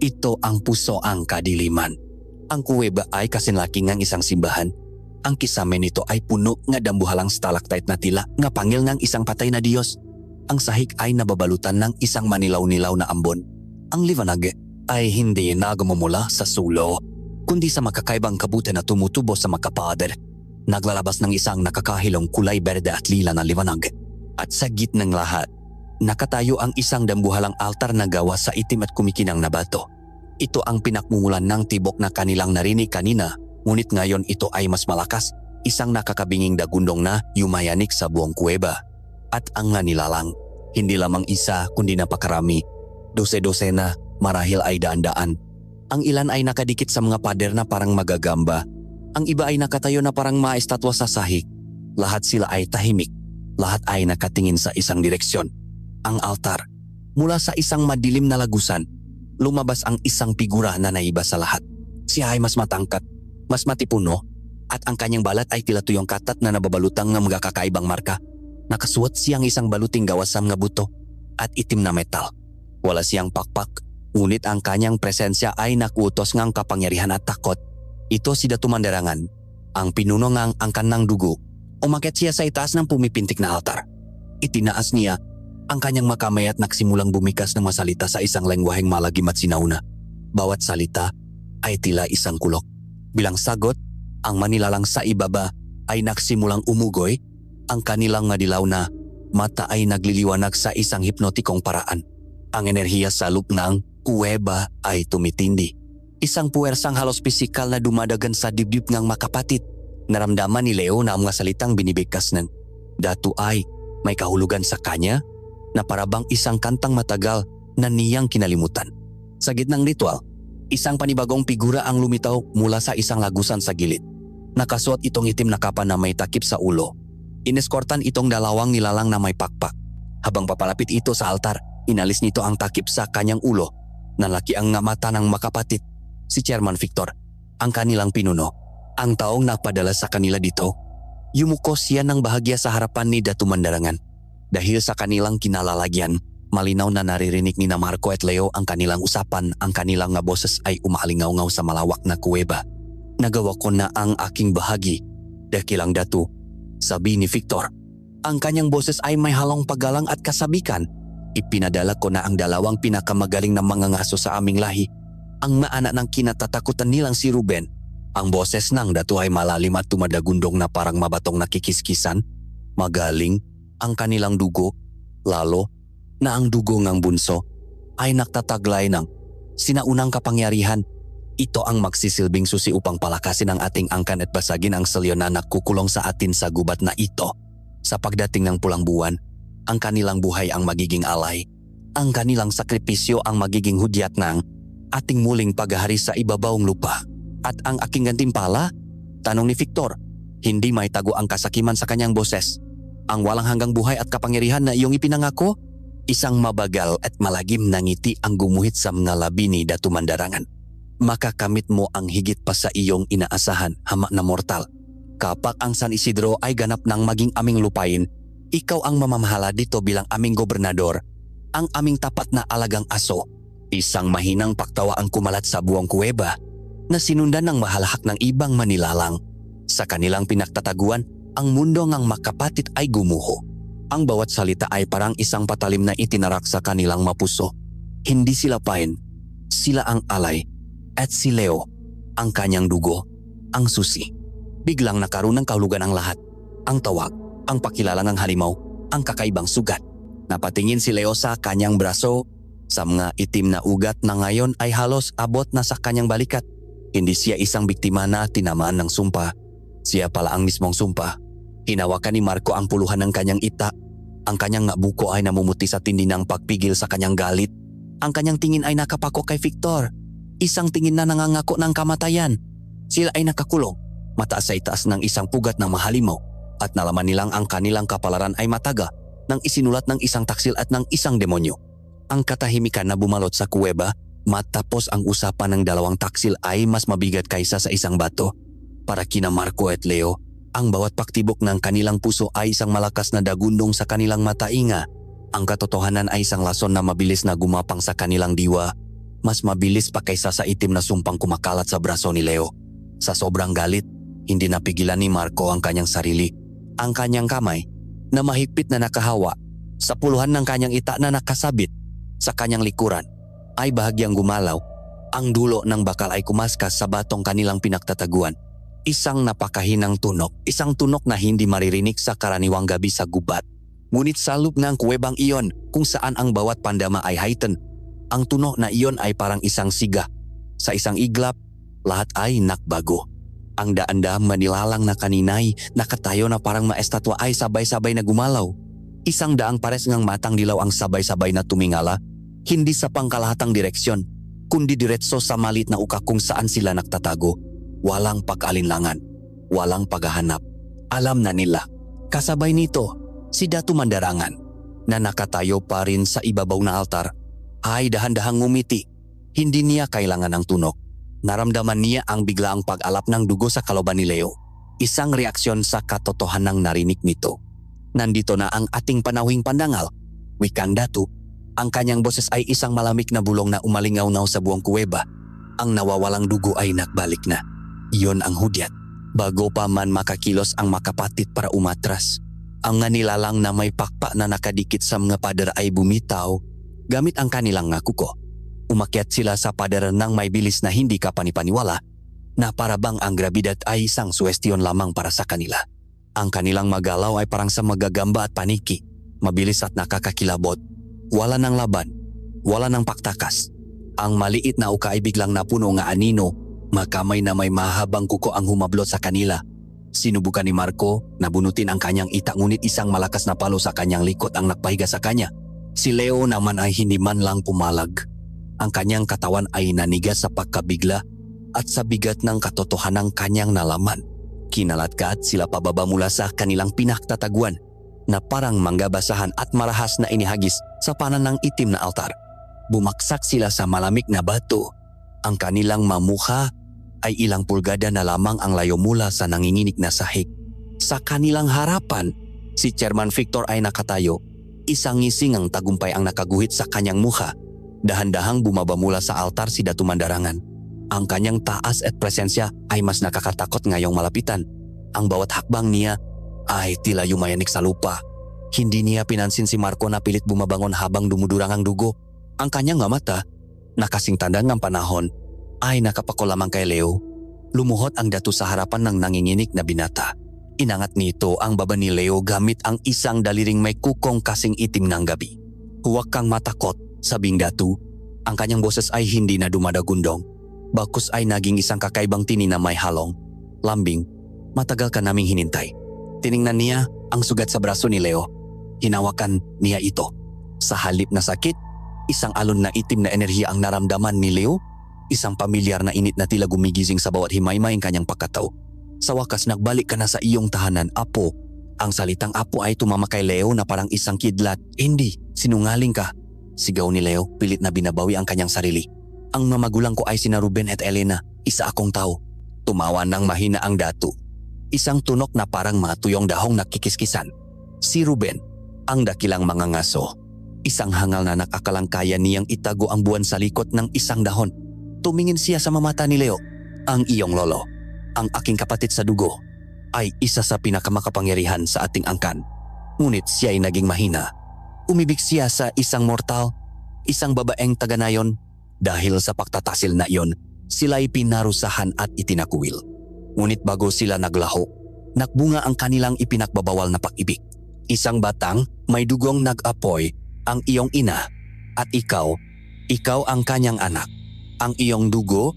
Ito ang puso ang kadiliman. Ang kuweba ay kasinlaki ngang isang simbahan. Ang kisame nito ay puno nga dambuhalang stalactite na tila nga pangil ng isang patay na Diyos. Ang sahig ay nababalutan ng isang manilaw-nilaw na ambon. Ang liwanag ay hindi nagmumula sa sulo, kundi sa makakaibang kabuti na tumutubo sa makapader. Naglalabas ng isang nakakahilong kulay berde at lila na liwanag. At sa gitna ng lahat, nakatayo ang isang dambuhalang altar na gawa sa itim at kumikinang na bato. Ito ang pinakmumulan ng tibok na kanilang narinig kanina, ngunit ngayon ito ay mas malakas. Isang nakakabinging dagundong na yumayanik sa buong kuweba. At ang nga nilalang, hindi lamang isa kundi napakarami. Dose-dosena, marahil ay daan-daan. Ang ilan ay nakadikit sa mga pader na parang magagamba. Ang iba ay nakatayo na parang maestatwa sa sahig. Lahat sila ay tahimik. Lahat ay nakatingin sa isang direksyon. Ang altar. Mula sa isang madilim na lagusan, lumabas ang isang figura na naiba sa lahat. Siya ay mas matangkat, mas matipuno, at ang kanyang balat ay tila tuyong katat na nababalutang ng mga kakaibang marka. Nakasuot siyang isang baluting gawas sa mga buto at itim na metal. Wala siyang pakpak, ngunit ang kanyang presensya ay nakuutos ngang kapangyarihan at takot. Ito si Datu Mandarangan, ang pinuno ngang angkan ng dugo. Umakyat siya sa itaas ng pumipintik na altar. Itinaas niya ang kanyang makamay at nagsimulang bumikas ng masalita sa isang lengwaheng malagim at sinauna. Bawat salita ay tila isang kulok. Bilang sagot, ang manilalang sa ibaba ay nagsimulang umugoy. Ang kanilang madilaw na mata ay nagliliwanag sa isang hipnotikong paraan. Ang enerhiya sa loob ng kuweba ay tumitindi. Isang puwersang halos pisikal na dumadagan sa dibdib ng makapatit. Naramdaman ni Leo na ang mga salitang binibigkas ng Datu ay may kahulugan sa kanya na parabang isang kantang matagal na niyang kinalimutan. Sa gitnang ritual, isang panibagong figura ang lumitaw mula sa isang lagusan sa gilid. Nakasuot itong itim na kapa na may takip sa ulo. Ineskortan itong dalawang nilalang na may pakpak. Habang papalapit ito sa altar, inalis nito ang takip sa kanyang ulo. Nalaki ang mata ng makapatit, si Chairman Victor, ang kanilang pinuno. Ang taong napadala sa kanila dito, yumuko siya ng bahagya sa harapan ni Datu Mandarangan. Dahil sa kanilang kinalalagyan, malinaw na naririnig ni na Marco at Leo ang kanilang usapan. Ang kanilang nga boses ay umaalingaw-ngaw sa malawak na kuweba. Nagawa ko na ang aking bahagi, dakilang Datu, sabi ni Victor. Ang kanyang boses ay may halong paggalang at kasabikan. Ipinadala ko na ang dalawang pinakamagaling na mga ngaso sa aming lahi. Ang maana ng kinatatakutan nilang si Ruben. Ang boses ng Datu ay malalim at tumadagundong na parang mabatong nakikiskisan. Magaling ang kanilang dugo, lalo na ang dugo ng bunso ay nagtataglay ng sinaunang kapangyarihan. Ito ang magsisilbing susi upang palakasin ang ating angkan at basagin ang selyo na nakukulong sa atin sa gubat na ito. Sa pagdating ng pulang buwan, ang kanilang buhay ang magiging alay. Ang kanilang sakripisyo ang magiging hudyat ng ating muling paghahari sa ibabawang lupa. At ang aking gantimpala? Tanong ni Victor. Hindi may tago ang kasakiman sa kanyang boses. Ang walang hanggang buhay at kapangyarihan na iyong ipinangako? Isang mabagal at malagim na ngiti ang gumuhit sa mga labi ni Datu Mandarangan. Makakamit mo ang higit pa sa iyong inaasahan, hamak na mortal. Kapag ang San Isidro ay ganap ng maging aming lupain, ikaw ang mamamahala dito bilang aming gobernador, ang aming tapat na alagang aso. Isang mahinang paktawa ang kumalat sa buong kuweba na sinundan ng mahalahak ng ibang manilalang. Sa kanilang pinagtataguan, ang mundo ngang makapatit ay gumuho. Ang bawat salita ay parang isang patalim na itinarak sa kanilang mapuso. Hindi sila pain, sila ang alay. At si Leo, ang kanyang dugo, ang susi. Biglang nakaroon ng kahulugan ang lahat. Ang tawag, ang pakilala ng halimaw, ang kakaibang sugat. Napatingin si Leo sa kanyang braso, sa mga itim na ugat na ngayon ay halos abot na sa kanyang balikat. Hindi siya isang biktima na tinamaan ng sumpa. Siya pala ang mismong sumpa. Hinawakan ni Marco ang puluhan ng kanyang ita. Ang kanyang nga buko ay namumuti sa tindi ng pagpigil sa kanyang galit. Ang kanyang tingin ay nakapako kay Victor. Isang tingin na nangangako ng kamatayan. Sila ay nakakulong, mataas sa itaas ng isang pugat ng mahalimaw, at nalaman nilang ang kanilang kapalaran ay mataga ng isinulat ng isang taksil at ng isang demonyo. Ang katahimikan na bumalot sa kuweba matapos ang usapan ng dalawang taksil ay mas mabigat kaysa sa isang bato. Para kina Marco at Leo, ang bawat paktibok ng kanilang puso ay isang malakas na dagundong sa kanilang matainga. Ang katotohanan ay isang lason na mabilis na gumapang sa kanilang diwa. Mas mabilis pa kaysa sa itim na sumpang kumakalat sa braso ni Leo. Sa sobrang galit, hindi napigilan ni Marco ang kanyang sarili. Ang kanyang kamay na mahigpit na nakahawa sa puluhan ng kanyang ita na nakasabit sa kanyang likuran ay bahagyang gumalaw. Ang dulo ng bakal ay kumaskas sa batong kanilang pinagtataguan. Isang napakahinang tunok, isang tunok na hindi maririnig sa karaniwang gabi sa gubat. Ngunit sa loob ng kuwebang iyon kung saan ang bawat pandama ay heightened, ang tunok na iyon ay parang isang siga Sa isang iglap, lahat ay nakbago. Ang daan-daan manilalang na kaninay, nakatayo na parang maestatwa ay sabay-sabay na gumalaw. Isang daang pares ngang matang dilaw ang sabay-sabay na tumingala, hindi sa pangkalahatang direksyon, kundi diretso sa malit na uka kung saan sila nagtatago. Walang pag-alinlangan, walang paghahanap. Alam na nila. Kasabay nito, si Datu Mandarangan, na nakatayo pa rin sa ibabaw na altar, ay dahan-dahang ngumiti. Hindi niya kailangan ng tunok. Naramdaman niya ang biglaang pag-alap ng dugo sa kaloban ni Leo. Isang reaksyon sa katotohanang narinig nito. Nandito na ang ating panauhing pandangal. Wikang Datu, ang kanyang boses ay isang malamig na bulong na umalingaw-naw sa buong kuweba. Ang nawawalang dugo ay nagbalik na. Iyon ang hudyat. Bago pa man makakilos ang makapatit para umatras, ang nilalang na may pakpa na nakadikit sa mga pader ay bumitaw gamit ang kanilang nga kuko. Umakyat sila sa pader ng may bilis na hindi ka panipaniwala na parabang ang grabidad ay isang suwestiyon lamang para sa kanila. Ang kanilang magalaw ay parang sa magagamba at paniki, mabilis at nakakakilabot. Wala ng laban, wala ng paktakas. Ang maliit na uka ay biglang napuno nga anino, makamay na may mahabang kuko ang humablot sa kanila. Sinubukan ni Marco na bunutin ang kanyang ita ngunit isang malakas na palo sa kanyang likod ang nagpahiga sa kanya. Si Leo naman ay hindi man lang pumalag. Ang kanyang katawan ay nanigas sa pagkabigla at sa bigat ng katotohanang kanyang nalaman. Kinalatkat sila pababa mula sa kanilang pinaktataguan na parang manggabasahan at marahas na inihagis sa panan ng itim na altar. Bumaksak sila sa malamig na bato. Ang kanilang mamukha ay ilang pulgada na lamang ang layo mula sa nanginginig na sahig. Sa kanilang harapan, si Chairman Victor ay nakatayo. Isang ngising ang tagumpay ang nakaguhit sa kanyang mukha. Dahan-dahang bumaba mula sa altar si Datu Mandarangan. Ang kanyang taas at presensya ay mas nakakatakot ngayong malapitan. Ang bawat hakbang niya ay tila yumayanik sa lupa. Hindi niya pinansin si Marco na pilit bumabangon habang dumudurang ang dugo. Ang kanyang nga mata, nakasing tanda ng panahon, ay nakapako lamang kay Leo. Lumuhot ang Datu sa harapan ng nanginginig na binata. Inangat nito ang baba ni Leo gamit ang isang daliring may kukong kasing itim ng gabi. Huwag kang matakot, sabing Datu. Ang kanyang boses ay hindi na dumadagundong. Bakus ay naging isang kakaibang tini na may halong. Lambing, matagal ka naming hinintay. Tiningnan niya ang sugat sa braso ni Leo. Hinawakan niya ito. Sa halip na sakit, isang alon na itim na enerhiya ang naramdaman ni Leo. Isang pamilyar na init na tila gumigising sa bawat himay-may kanyang pagkatao. Sa wakas nagbalik ka na sa iyong tahanan, Apo. Ang salitang Apo ay tumama kay Leo na parang isang kidlat. Hindi, sinungaling ka. Sigaw ni Leo, pilit na binabawi ang kanyang sarili. Ang mga magulang ko ay sina Ruben at Elena, isa akong tao. Tumawa ng mahina ang Datu. Isang tunok na parang mga tuyong dahong nakikiskisan. Si Ruben, ang dakilang mga ngaso. Isang hangal na nakakalang kaya niyang itago ang buwan sa likod ng isang dahon. Tumingin siya sa mamata ni Leo. Ang iyong lolo, ang aking kapatid sa dugo, ay isa sa pinakamakapangyarihan sa ating angkan. Ngunit siya ay naging mahina. Umibig siya sa isang mortal, isang babaeng taga-nayon. Dahil sa pagtatasil na iyon, sila ay pinarusahan at itinakwil. Ngunit bago sila naglaho, nakbunga ang kanilang ipinagbabawal na pag-ibig. Isang batang may dugong nag-apoy ang iyong ina at ikaw ang kanyang anak. Ang iyong dugo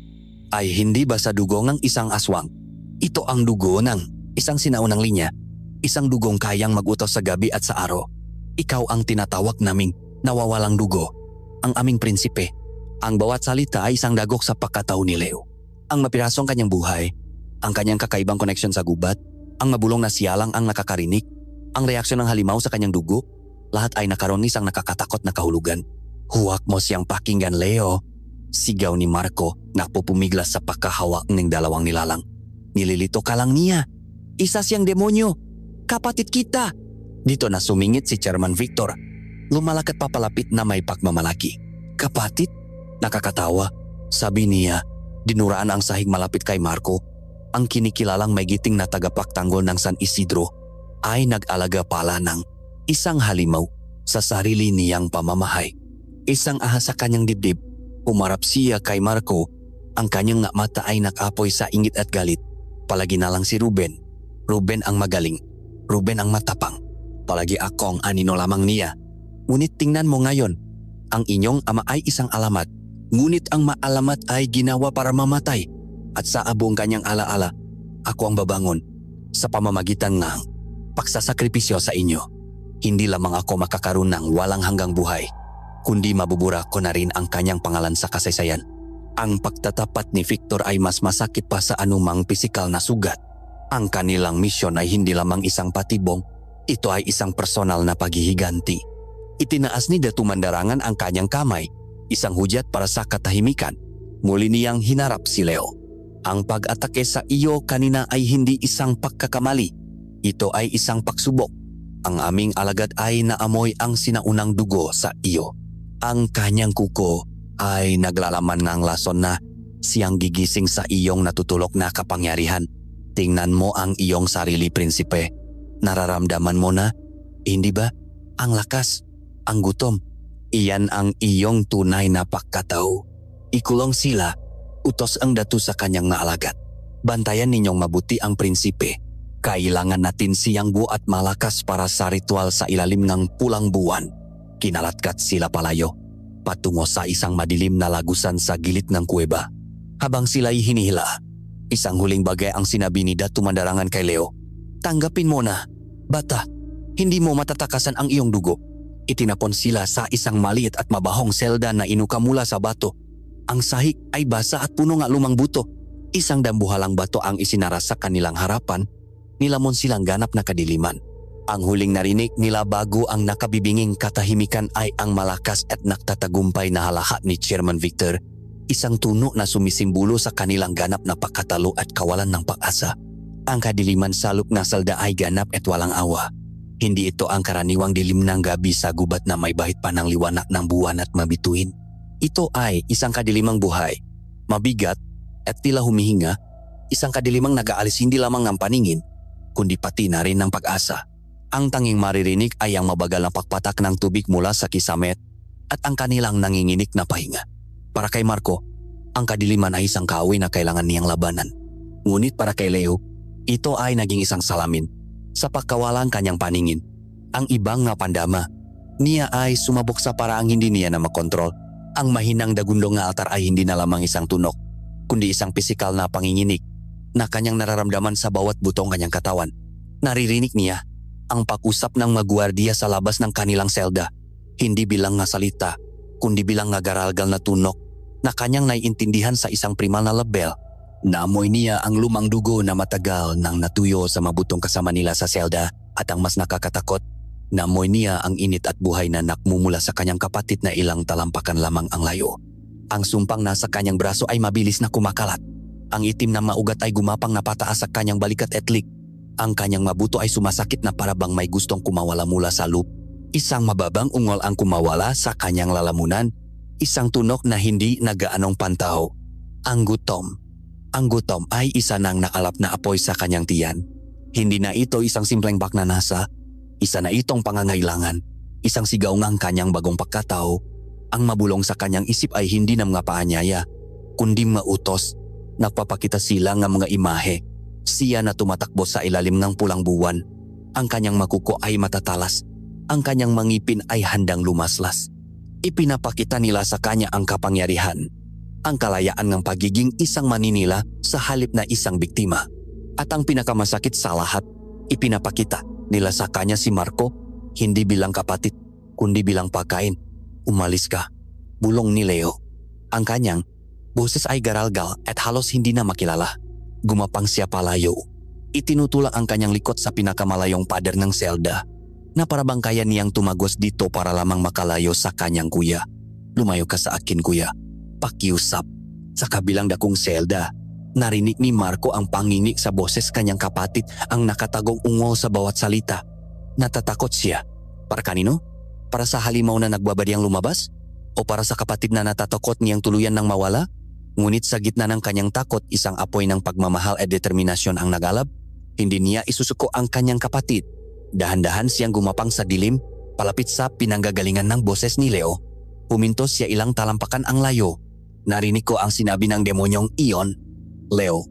ay hindi basta dugo ng isang aswang. Ito ang dugo ng isang sinaunang linya, isang dugong kayang mag-utos sa gabi at sa araw. Ikaw ang tinatawag naming nawawalang dugo, ang aming prinsipe. Ang bawat salita ay isang dagok sa pagkatao ni Leo. Ang mapirasong kanyang buhay, ang kanyang kakaibang koneksyon sa gubat, ang mabulong na siyalang ang nakakarinig, ang reaksyon ng halimaw sa kanyang dugo, lahat ay nakaroon isang nakakatakot na kahulugan. Huwag mo siyang pakinggan, Leo. Sigaw ni Marco na pupumiglas sa pagkahawak ng dalawang nilalang. Nililito ka lang niya. Isa siyang demonyo. Kapatid kita. Dito na sumingit si Chairman Victor. Lumalakad papalapit na may pagmamalaki. Kapatid? Nakakatawa, sabi niya. Dinuraan ang sahig malapit kay Marco. Ang kinikilalang may giting na tagapagtanggol ng San Isidro ay nag-alaga pala ng isang halimaw sa sarili niyang pamamahay. Isang ahas sa kanyang dibdib, umarap siya kay Marco. Ang kanyang nga mata ay nakapoy sa ingit at galit. Palagi na lang si Ruben. Ruben ang magaling. Ruben ang matapang. Palagi akong anino lamang niya. Ngunit tingnan mo ngayon, ang inyong ama ay isang alamat. Ngunit ang maalamat ay ginawa para mamatay at sa abong kanyang alaala, ako ang babangon sa pamamagitan ng pagsasakripisyo sa inyo. Hindi lamang ako makakaroon ng walang hanggang buhay, kundi mabubura ko na rin ang kanyang pangalan sa kasaysayan. Ang pagtatapat ni Victor ay mas masakit pa sa anumang pisikal na sugat. Ang kanilang misyon ay hindi lamang isang patibong, ito ay isang personal na paghihiganti. Itinaas ni Datu Mandarangan ang kanyang kamay, isang hudyat para sa katahimikan. Muli niyang hinarap si Leo. Ang pag-atake sa iyo kanina ay hindi isang pagkakamali. Ito ay isang pagsubok. Ang aming alagad ay naamoy ang sinaunang dugo sa iyo. Ang kanyang kuko ay naglalaman ng lason na siyang gigising sa iyong natutulok na kapangyarihan. Tingnan mo ang iyong sarili, prinsipe. Nararamdaman mo na, hindi ba? Ang lakas, ang gutom. Iyan ang iyong tunay na pagkatao. Ikulong sila, utos ang Datu sa kanyang naalagad. Bantayan ninyong mabuti ang prinsipe. Kailangan natin siyang buo at malakas para sa ritual sa ilalim ng pulang buwan. Kinalatkat sila palayo, patungo sa isang madilim na lagusan sa gilid ng kuweba. Habang sila'y hinihila, isang huling bagay ang sinabi ni Datu Mandarangan kay Leo. Tanggapin mo na, bata, hindi mo matatakasan ang iyong dugo. Itinapon sila sa isang maliit at mabahong selda na inuka mula sa bato. Ang sahig ay basa at puno ng lumang buto. Isang dambuhalang bato ang isinara sa kanilang harapan. Nilamon silang ganap na kadiliman. Ang huling narinig nila bago ang nakabibinging katahimikan ay ang malakas at nagtatagumpay na halahat ni Chairman Victor. Isang tuno na sumisimbolo sa kanilang ganap na pagkatalo at kawalan ng pag-asa. Ang kadiliman salok na salda ay ganap at walang awa. Hindi ito ang karaniwang dilim ng gabi sa gubat na may bahid pa ng liwanag ng buwan at mabituin. Ito ay isang kadilimang buhay, mabigat at tila humihinga, isang kadilimang nag-aalis hindi lamang ng paningin, kundi pati na rin ng pag-asa. Ang tanging maririnig ay ang mabagal na pagpatak ng tubig mula sa kisamet at ang kanilang nanginginig na pahinga. Para kay Marco, ang kadiliman ay isang kaaway na kailangan niyang labanan. Ngunit para kay Leo, ito ay naging isang salamin. Sa pagkawalang kanyang paningin, ang ibang nga pandama, niya ay sumabok sa paraang hindi niya na makontrol. Ang mahinang dagundong nga altar ay hindi na lamang isang tunok, kundi isang pisikal na panginginig na kanyang nararamdaman sa bawat butong kanyang katawan. Naririnig niya ang pag-usap ng magwardiya sa labas ng kanilang selda, hindi bilang nga salita, kundi bilang nga garalgal na tunok na kanyang naiintindihan sa isang primal na label. Naamoy niya ang lumang dugo na matagal nang natuyo sa mabutong kasama nila sa selda at ang mas nakakatakot, naamoy niya ang init at buhay na nakmumula sa kanyang kapatid na ilang talampakan lamang ang layo. Ang sumpang nasa kanyang braso ay mabilis na kumakalat. Ang itim na maugat ay gumapang na pataas sa kanyang balikat at lik. Ang kanyang mabuto ay sumasakit na parabang may gustong kumawala mula sa loop. Isang mababang ungol ang kumawala sa kanyang lalamunan. Isang tunok na hindi nagaanong pantaho. Ang gutom. Ang gutom ay isa ng nakalap na apoy sa kanyang tiyan. Hindi na ito isang simpleng pagnanasa. Isa na itong pangangailangan. Isang sigaw ng kanyang bagong pagkatao. Ang mabulong sa kanyang isip ay hindi na mga paanyaya, kundi mautos. Nagpapakita sila ng mga imahe. Siya na tumatakbo sa ilalim ng pulang buwan. Ang kanyang makuko ay matatalas. Ang kanyang mangipin ay handang lumaslas. Ipinapakita nila sa kanya ang kapangyarihan. Ang kalayaan ng pagiging isang maninila sa halip na isang biktima. At ang pinakamasakit sa lahat, ipinapakita nila sa kanya si Marco hindi bilang kapatid, kundi bilang pagkain. Umalis ka, bulong ni Leo. Ang kanyang boses ay garalgal at halos hindi na makilala. Gumapang siya palayo. Itinutulak ang kanyang likod sa pinakamalayong pader ng selda na parabang kaya niyang tumagos dito para lamang makalayo sa kanyang kuya. Lumayo ka sa akin, kuya. Pakiusap. Sa kabilang dakong selda, narinig ni Marco ang panginig sa boses kanyang kapatid, ang nakatagong ungol sa bawat salita. Natatakot siya. Para kanino? Para sa halimaw na nagbabadyang lumabas? O para sa kapatid na natatakot niyang tuluyan ng mawala? Ngunit sa gitna ng kanyang takot, isang apoy ng pagmamahal at determinasyon ang nagalab. Hindi niya isusuko ang kanyang kapatid. Dahan-dahan siyang gumapang sa dilim, palapit sa pinanggagalingan ng boses ni Leo. Huminto siya ilang talampakan ang layo. Narinig ko ang sinabi ng demonyong iyon. Leo,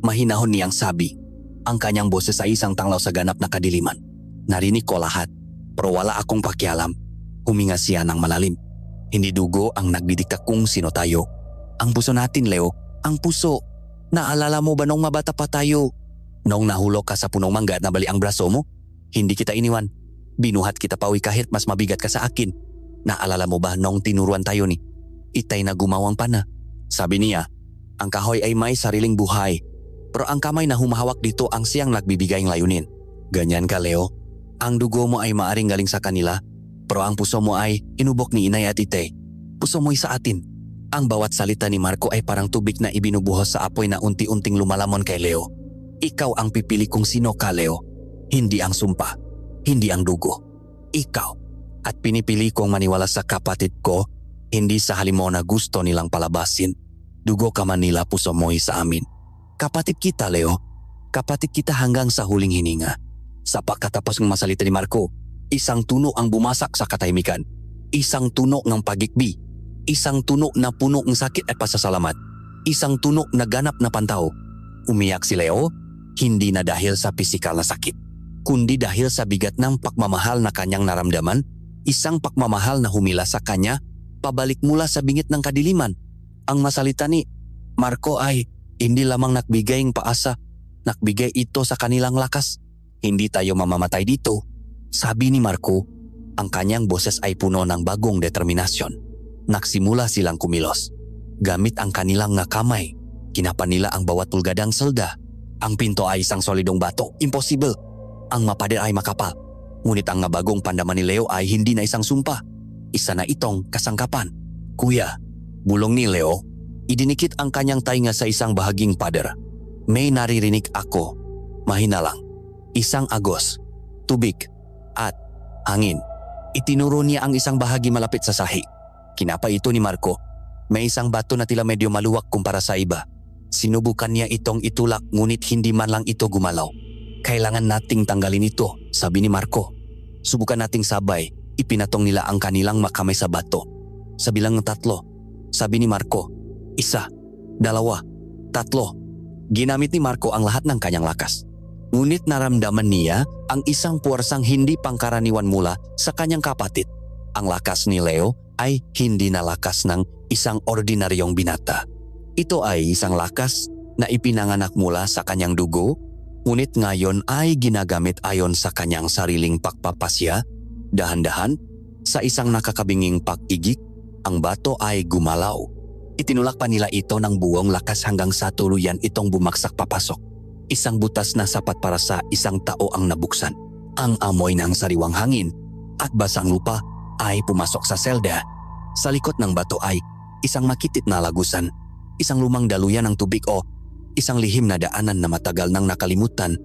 mahinahon niyang sabi. Ang kanyang boses ay isang tanglaw sa ganap na kadiliman. Narinig ko lahat, pero wala akong pakialam. Huminga siya ng malalim. Hindi dugo ang nagdidikta kung sino tayo. Ang puso natin, Leo. Ang puso. Naalala mo ba nung mabata pa tayo? Nung nahulog ka sa punong mangga at nabali ang braso mo? Hindi kita iniwan. Binuhat kita pawi kahit mas mabigat ka sa akin. Naalala mo ba nung tinuruan tayo ni Itay na gumawang pana? Sabi niya, ang kahoy ay may sariling buhay. Pero ang kamay na humahawak dito ang siyang nagbibigay ng layunin. Ganyan ka, Leo. Ang dugo mo ay maaring galing sa kanila, pero ang puso mo ay inubok ni Inay at Itay. Puso mo'y sa atin. Ang bawat salita ni Marco ay parang tubig na ibinubuhos sa apoy na unti-unting lumalamon kay Leo. Ikaw ang pipili kung sino ka, Leo. Hindi ang sumpa. Hindi ang dugo. Ikaw. At pinipili kong maniwala sa kapatid ko, hindi sa halimo na gusto nilang palabasin. Dugo ka man nila, puso mo'y sa amin. Kapatid kita, Leo. Kapatid kita hanggang sa huling hininga. Sa pagkatapos ng masalita ni Marco, isang tuno ang bumasak sa katahimikan. Isang tuno ng pagikbi. Isang tuno na puno ng sakit at pasasalamat. Isang tuno na ganap na pantaw. Umiyak si Leo, hindi na dahil sa pisikal na sakit, kundi dahil sa bigat ng pagmamahal na kanyang naramdaman, isang pagmamahal na humila sa kanya, pabalik mula sa bingit ng kadiliman. Ang masalita ni Marco ay hindi lamang nagbigay ng paasa, nagbigay ito sa kanilang lakas. Hindi tayo mamamatay dito. Sabi ni Marco, ang kanyang boses ay puno ng bagong determinasyon. Nagsimula silang kumilos. Gamit ang kanilang nga kamay, kinapan nila ang bawat pulgadang selda. Ang pinto ay isang solidong bato. Impossible. Ang mapader ay makapal. Ngunit ang nga bagong pandaman ni Leo ay hindi na isang sumpa. Isa na itong kasangkapan. Kuya, bulong ni Leo, idinikit ang kanyang tainga sa isang bahaging pader. May naririnig ako. Mahina lang. Isang agos, tubig, at hangin. Itinuro niya ang isang bahagi malapit sa sahi. Kinapa ito ni Marco. May isang bato na tila medyo maluwak kumpara sa iba. Sinubukan niya itong itulak ngunit hindi man lang ito gumalaw. Kailangan nating tanggalin ito, sabi ni Marco. Subukan nating sabay, ipinatong nila ang kanilang makamay sa bato. Sa bilang ng 3, sabi ni Marco. 1, 2, 3. Ginamit ni Marco ang lahat ng kanyang lakas. Ngunit naramdaman niya ang isang puwersang hindi pangkaraniwan mula sa kanyang kapatid. Ang lakas ni Leo ay hindi na lakas ng isang ordinaryong binata. Ito ay isang lakas na ipinanganak mula sa kanyang dugo, ngunit ngayon ay ginagamit ayon sa kanyang sariling pagpapasya. Dahan-dahan, sa isang nakakabinging pag-igik, ang bato ay gumalaw. Itinulak pa nila ito ng buong lakas hanggang sa tuluyan itong bumagsak papasok. Isang butas na sapat para sa isang tao ang nabuksan. Ang amoy ng sariwang hangin at basang lupa ay pumasok sa selda. Sa likod ng bato ay isang makitit na lagusan, isang lumang daluyan ng tubig o isang lihim na daanan na matagal nang nakalimutan.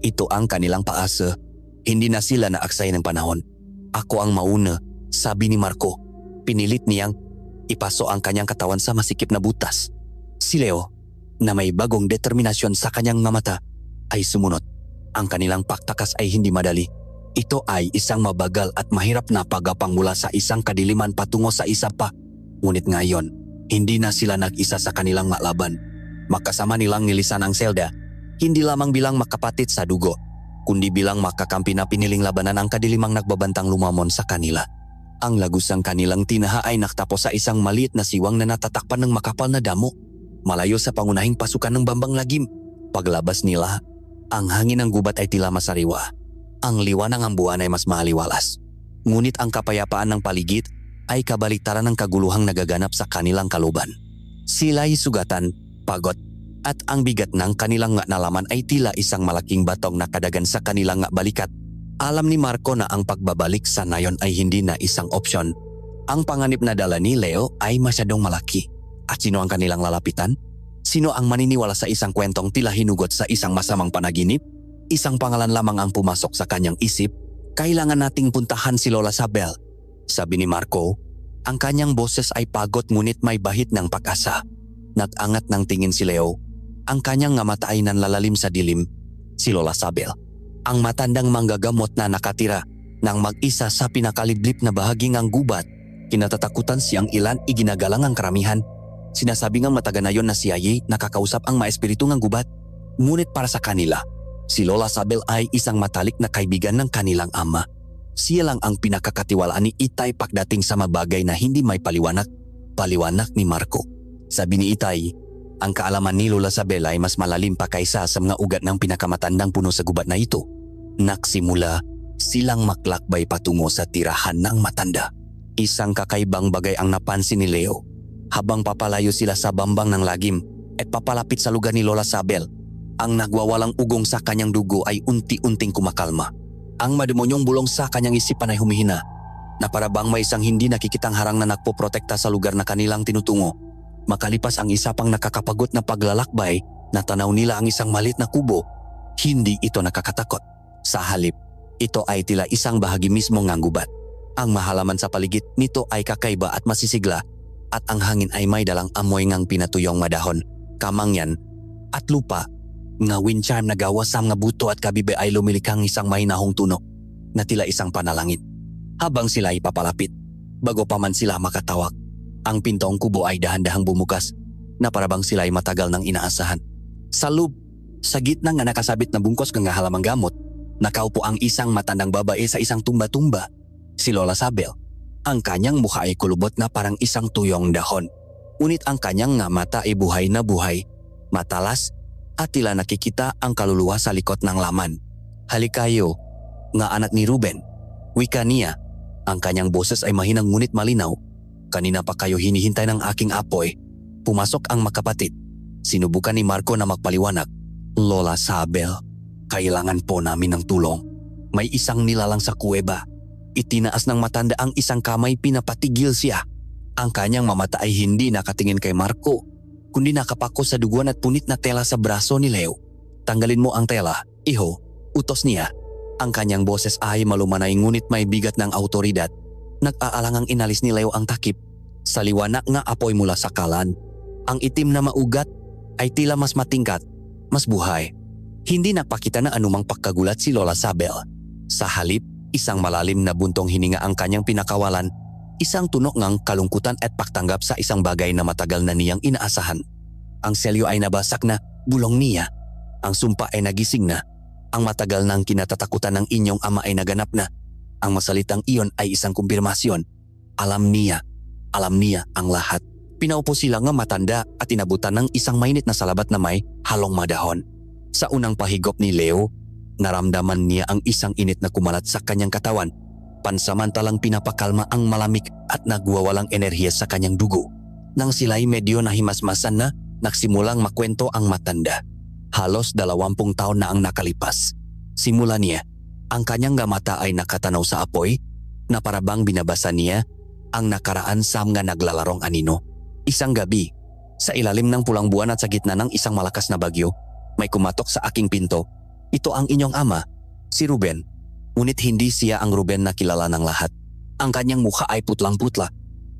Ito ang kanilang paasa. Hindi na sila naaksay ng panahon. Ako ang mauna, sabi ni Marco. Pinilit niyang ipaso ang kanyang katawan sa masikip na butas. Si Leo, na may bagong determinasyon sa kanyang mga mata, ay sumunod. Ang kanilang pagtakas ay hindi madali. Ito ay isang mabagal at mahirap na pagapang mula sa isang kadiliman patungo sa isa pa. Ngunit ngayon, hindi na sila nag-isa sa kanilang laban. Makasama nilang nilisan ang selda, hindi lamang bilang makapatid sa dugo, kundi bilang makakampi na piniling labanan ang kadilimang nagbabantang lumamon sa kanila. Ang lagusang kanilang tinaha ay nakatapos sa isang maliit na siwang na natatakpan ng makapal na damo. Malayo sa pangunahing pasukan ng Bambang Lagim. Paglabas nila, ang hangin ng gubat ay tila masariwa. Ang liwanag ng buwan ay mas maaliwalas. Ngunit ang kapayapaan ng paligid ay kabaliktaran ng kaguluhang nagaganap sa kanilang kaluban. Sila'y sugatan, pagod, at ang bigat ng kanilang nga nalaman ay tila isang malaking batong nakadagan sa kanilang nga balikat. Alam ni Marco na ang pagbabalik sa nayon ay hindi na isang opsyon. Ang panganib na dala ni Leo ay masyadong malaki. At sino ang kanilang lalapitan? Sino ang maniniwala sa isang kwentong tila hinugot sa isang masamang panaginip? Isang pangalan lamang ang pumasok sa kanyang isip. Kailangan nating puntahan si Lola Sabel, sabi ni Marco. Ang kanyang boses ay pagod ngunit may bahid ng pag-asa. Nag-angat ng tingin si Leo. Ang kanyang nga mata ay nanlalalim sa dilim. Si Lola Sabel, ang matandang manggagamot na nakatira ng mag-isa sa pinakaliblip na bahaging ang gubat. Kinatatakutan siyang ilan iginagalang ang karamihan. Sinasabi ngang mataganayon na si Aye nakakausap ang maespiritu ng gubat. Ngunit para sa kanila, si Lola Sabel ay isang matalik na kaibigan ng kanilang ama. Siya lang ang pinakakatiwalaan ni Itay pagdating sa mabagay na hindi may paliwanag ni Marco. Sabi ni Itay, ang kaalaman ni Lola Sabel ay mas malalim pa kaysa sa mga ugat ng pinakamatandang puno sa gubat na ito. Nagsimula silang maklakbay patungo sa tirahan ng matanda. Isang kakaibang bagay ang napansin ni Leo. Habang papalayo sila sa bambang ng lagim at papalapit sa lugar ni Lola Sabel, ang nagwawalang ugong sa kanyang dugo ay unti-unting kumakalma. Ang mademonyong bulong sa kanyang isipan ay humihina, na para bang may isang hindi nakikitang harang na nagpoprotekta sa lugar na kanilang tinutungo. Makalipas ang isa pang nakakapagod na paglalakbay, natanaw nila ang isang maliit na kubo. Hindi ito nakakatakot. Sa halip, ito ay tila isang bahagi mismo ng gubat. Ang mahalaman sa paligid nito ay kakaiba at masisigla, at ang hangin ay may dalang amoy ngang pinatuyong madahon, kamangyan at lupa. Nga wind charm na gawa sa mga buto at kabibe ay lumilikang isang mahinahong tunog na tila isang panalangin. Habang sila ay papalapit, bago pa man sila makatawag, ang pintong kubo ay dahan-dahang bumukas na parabang sila ay matagal nang inaasahan. Sa loob, sa gitna nga nakasabit na bungkos nga halamang gamot, nakaupo ang isang matandang babae sa isang tumba-tumba, si Lola Sabel. Ang kanyang mukha ay kulubot na parang isang tuyong dahon. Ngunit ang kanyang nga mata ay buhay na buhay, matalas at tila nakikita ang kaluluwa sa likod ng laman. "Halikayo, nga anak ni Ruben," wika niya. Ang kanyang boses ay mahinang ngunit malinaw. "Kanina pa kayo hinihintay ng aking apoy." Pumasok ang makapatid. Sinubukan ni Marco na magpaliwanag. "Lola Sabel, kailangan po namin ng tulong. May isang nilalang sa kuweba." Itinaas ng matanda ang isang kamay, pinapatigil siya. Ang kanyang mamata ay hindi nakatingin kay Marco, kundi nakapako sa duguan at punit na tela sa braso ni Leo. "Tanggalin mo ang tela, iho," utos niya. Ang kanyang boses ay malumanay ngunit may bigat ng autoridad. Nag-aalangang inalis ni Leo ang takip. Sa liwanag nga apoy mula sa kalan, ang itim na maugat ay tila mas matingkat, mas buhay. Hindi napakita na anumang pagkagulat si Lola Sabel. Sa halip, isang malalim na buntong hininga ang kanyang pinakawalan, isang tunok ng kalungkutan at pagtanggap sa isang bagay na matagal na niyang inaasahan. Ang selyo ay nabasak na, bulong niya. Ang sumpa ay nagising na. Ang matagal ng kinatatakutan ng inyong ama ay naganap na. Ang masalitang iyon ay isang kumpirmasyon. Alam niya ang lahat. Pinaupo sila nga matanda at inabutan ng isang mainit na salabat na may halong madahon. Sa unang pahigop ni Leo, naramdaman niya ang isang init na kumalat sa kanyang katawan. Pansamantalang pinapakalma ang malamig at nagwawalang enerhiya sa kanyang dugo. Nang sila'y medyo nahimasmasan na, nagsimulang makwento ang matanda. Halos 20 taon na ang nakalipas. Simula niya, ang kanyang mata ay nakatanaw sa apoy na parabang binabasa niya ang nakaraan sa mga naglalarong anino. Isang gabi, sa ilalim ng pulang buwan at sa gitna ng isang malakas na bagyo, may kumatok sa aking pinto. "Ito ang inyong ama, si Ruben." Ngunit hindi siya ang Ruben na kilala ng lahat. Ang kanyang mukha ay putlang-putla.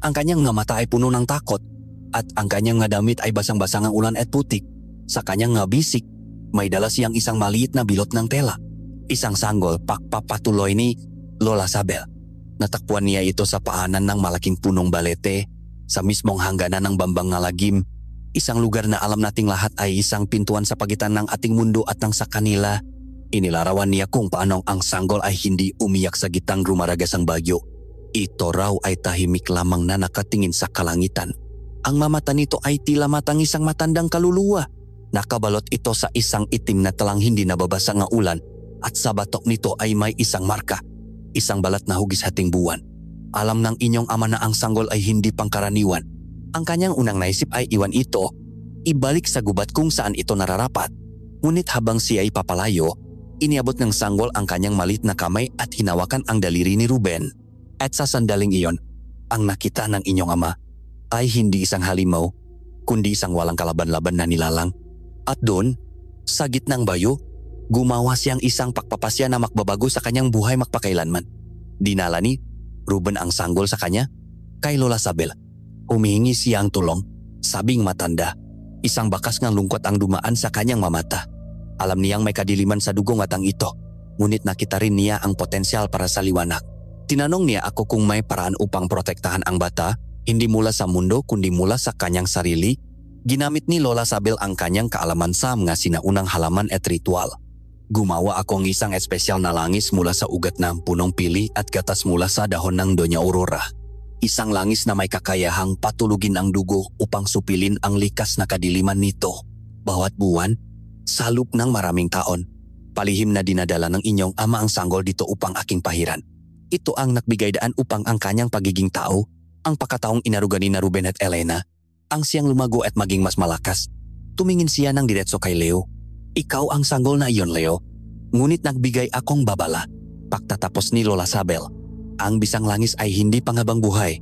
Ang kanyang nga mata ay puno ng takot. At ang kanyang nga damit ay basang-basang ang ulan at putik. Sa kanyang nga bisik, may dala siyang isang maliit na bilot ng tela. Isang sanggol, pagpapatuloy ni Lola Sabel. Natakpuan niya ito sa paanan ng malaking punong balete, sa mismong hangganan ng bambang nga lagim. Isang lugar na alam nating lahat ay isang pintuan sa pagitan ng ating mundo at ng sa kanila. Inilarawan niya kung paanong ang sanggol ay hindi umiyak sa gitang rumaragas ang bagyo. Ito raw ay tahimik lamang na nakatingin sa kalangitan. Ang mamata nito ay tila matang isang matandang kaluluwa. Nakabalot ito sa isang itim na talang hindi nababasa nga ulan at sa batok nito ay may isang marka, isang balat na hugis hating buwan. Alam ng inyong ama na ang sanggol ay hindi pangkaraniwan. Ang kanyang unang naisip ay iwan ito, ibalik sa gubat kung saan ito nararapat. Ngunit habang siya ay papalayo, iniabot ng sanggol ang kanyang malit na kamay at hinawakan ang daliri ni Ruben. At sa sandaling iyon, ang nakita ng inyong ama ay hindi isang halimaw, kundi isang walang kalaban-laban na nilalang. At doon, sa gitnang bayo, gumawa siyang isang pagpapasya na makbabago sa kanyang buhay magpakailanman. Dinala ni Ruben ang sanggol sa kanya kay Lola Sabel. Humihingi siya ang tulong, sabing matanda. Isang bakas ng lungkot ang dumaan sa kanyang mamata. Alam niyang may kadiliman sa dugong atang ito, ngunit nakita rin niya ang potensyal para sa liwanag. Tinanong niya ako kung may paraan upang protektahan ang bata, hindi mula sa mundo kundi mula sa kanyang sarili. Ginamit ni Lola Sabel ang kanyang kaalaman sa mga sinaunang halaman at ritual. Gumawa akong isang espesyal na langis mula sa ugat ng punong pili at gatas mula sa dahon ng Doña Aurora. Isang langis na may kakayahang patulugin ang dugo upang supilin ang likas na kadiliman nito. Bawat buwan, sa loob ng maraming taon, palihim na dinadala ng inyong ama ang sanggol dito upang aking pahiran. Ito ang nagbigay daan upang ang kanyang pagiging tao, ang pagkataong inaruga ni na Ruben at Elena, ang siyang lumago at maging mas malakas. Tumingin siya ng diretso kay Leo. Ikaw ang sanggol na iyon, Leo. Ngunit nagbigay akong babala. Pagtatapos ni Lola Sabel, ang bisang langis ay hindi panghabang buhay.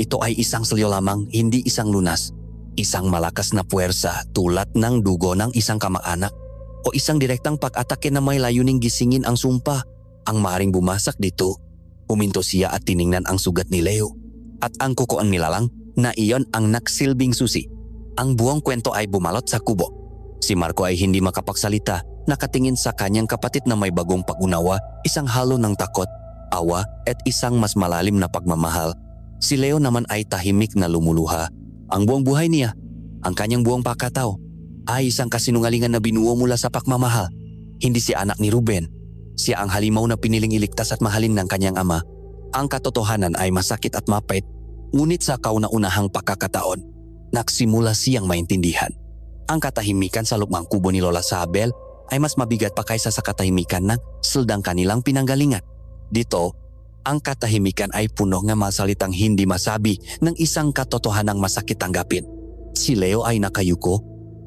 Ito ay isang selyo lamang, hindi isang lunas. Isang malakas na puwersa tulad ng dugo ng isang kamag-anak o isang direktang pag-atake na may layuning gisingin ang sumpa ang maaring bumasak dito. Huminto siya at tiningnan ang sugat ni Leo at ang kuko ang nilalang na iyon ang naksilbing susi. Ang buong kwento ay bumalot sa kubo. Si Marco ay hindi makapagsalita, nakatingin sa kanyang kapatid na may bagong pag-unawa, isang halo ng takot, awa at isang mas malalim na pagmamahal. Si Leo naman ay tahimik na lumuluha. Ang buong buhay niya, ang kanyang buong pagkatao, ay isang kasinungalingan na binuo mula sa pagmamahal. Hindi siya anak ni Ruben. Siya ang halimaw na piniling iligtas at mahalin ng kanyang ama. Ang katotohanan ay masakit at mapait, ngunit sa kauna-unahang pagkakataon, nagsimula siyang maintindihan. Ang katahimikan sa lukmang kubo ni Lola Sabel ay mas mabigat pa kaysa sa katahimikan ng seldang kanilang pinanggalingan. Dito, ang katahimikan ay puno ng masalitang hindi masabi ng isang katotohanang masakit tanggapin. Si Leo ay nakayuko,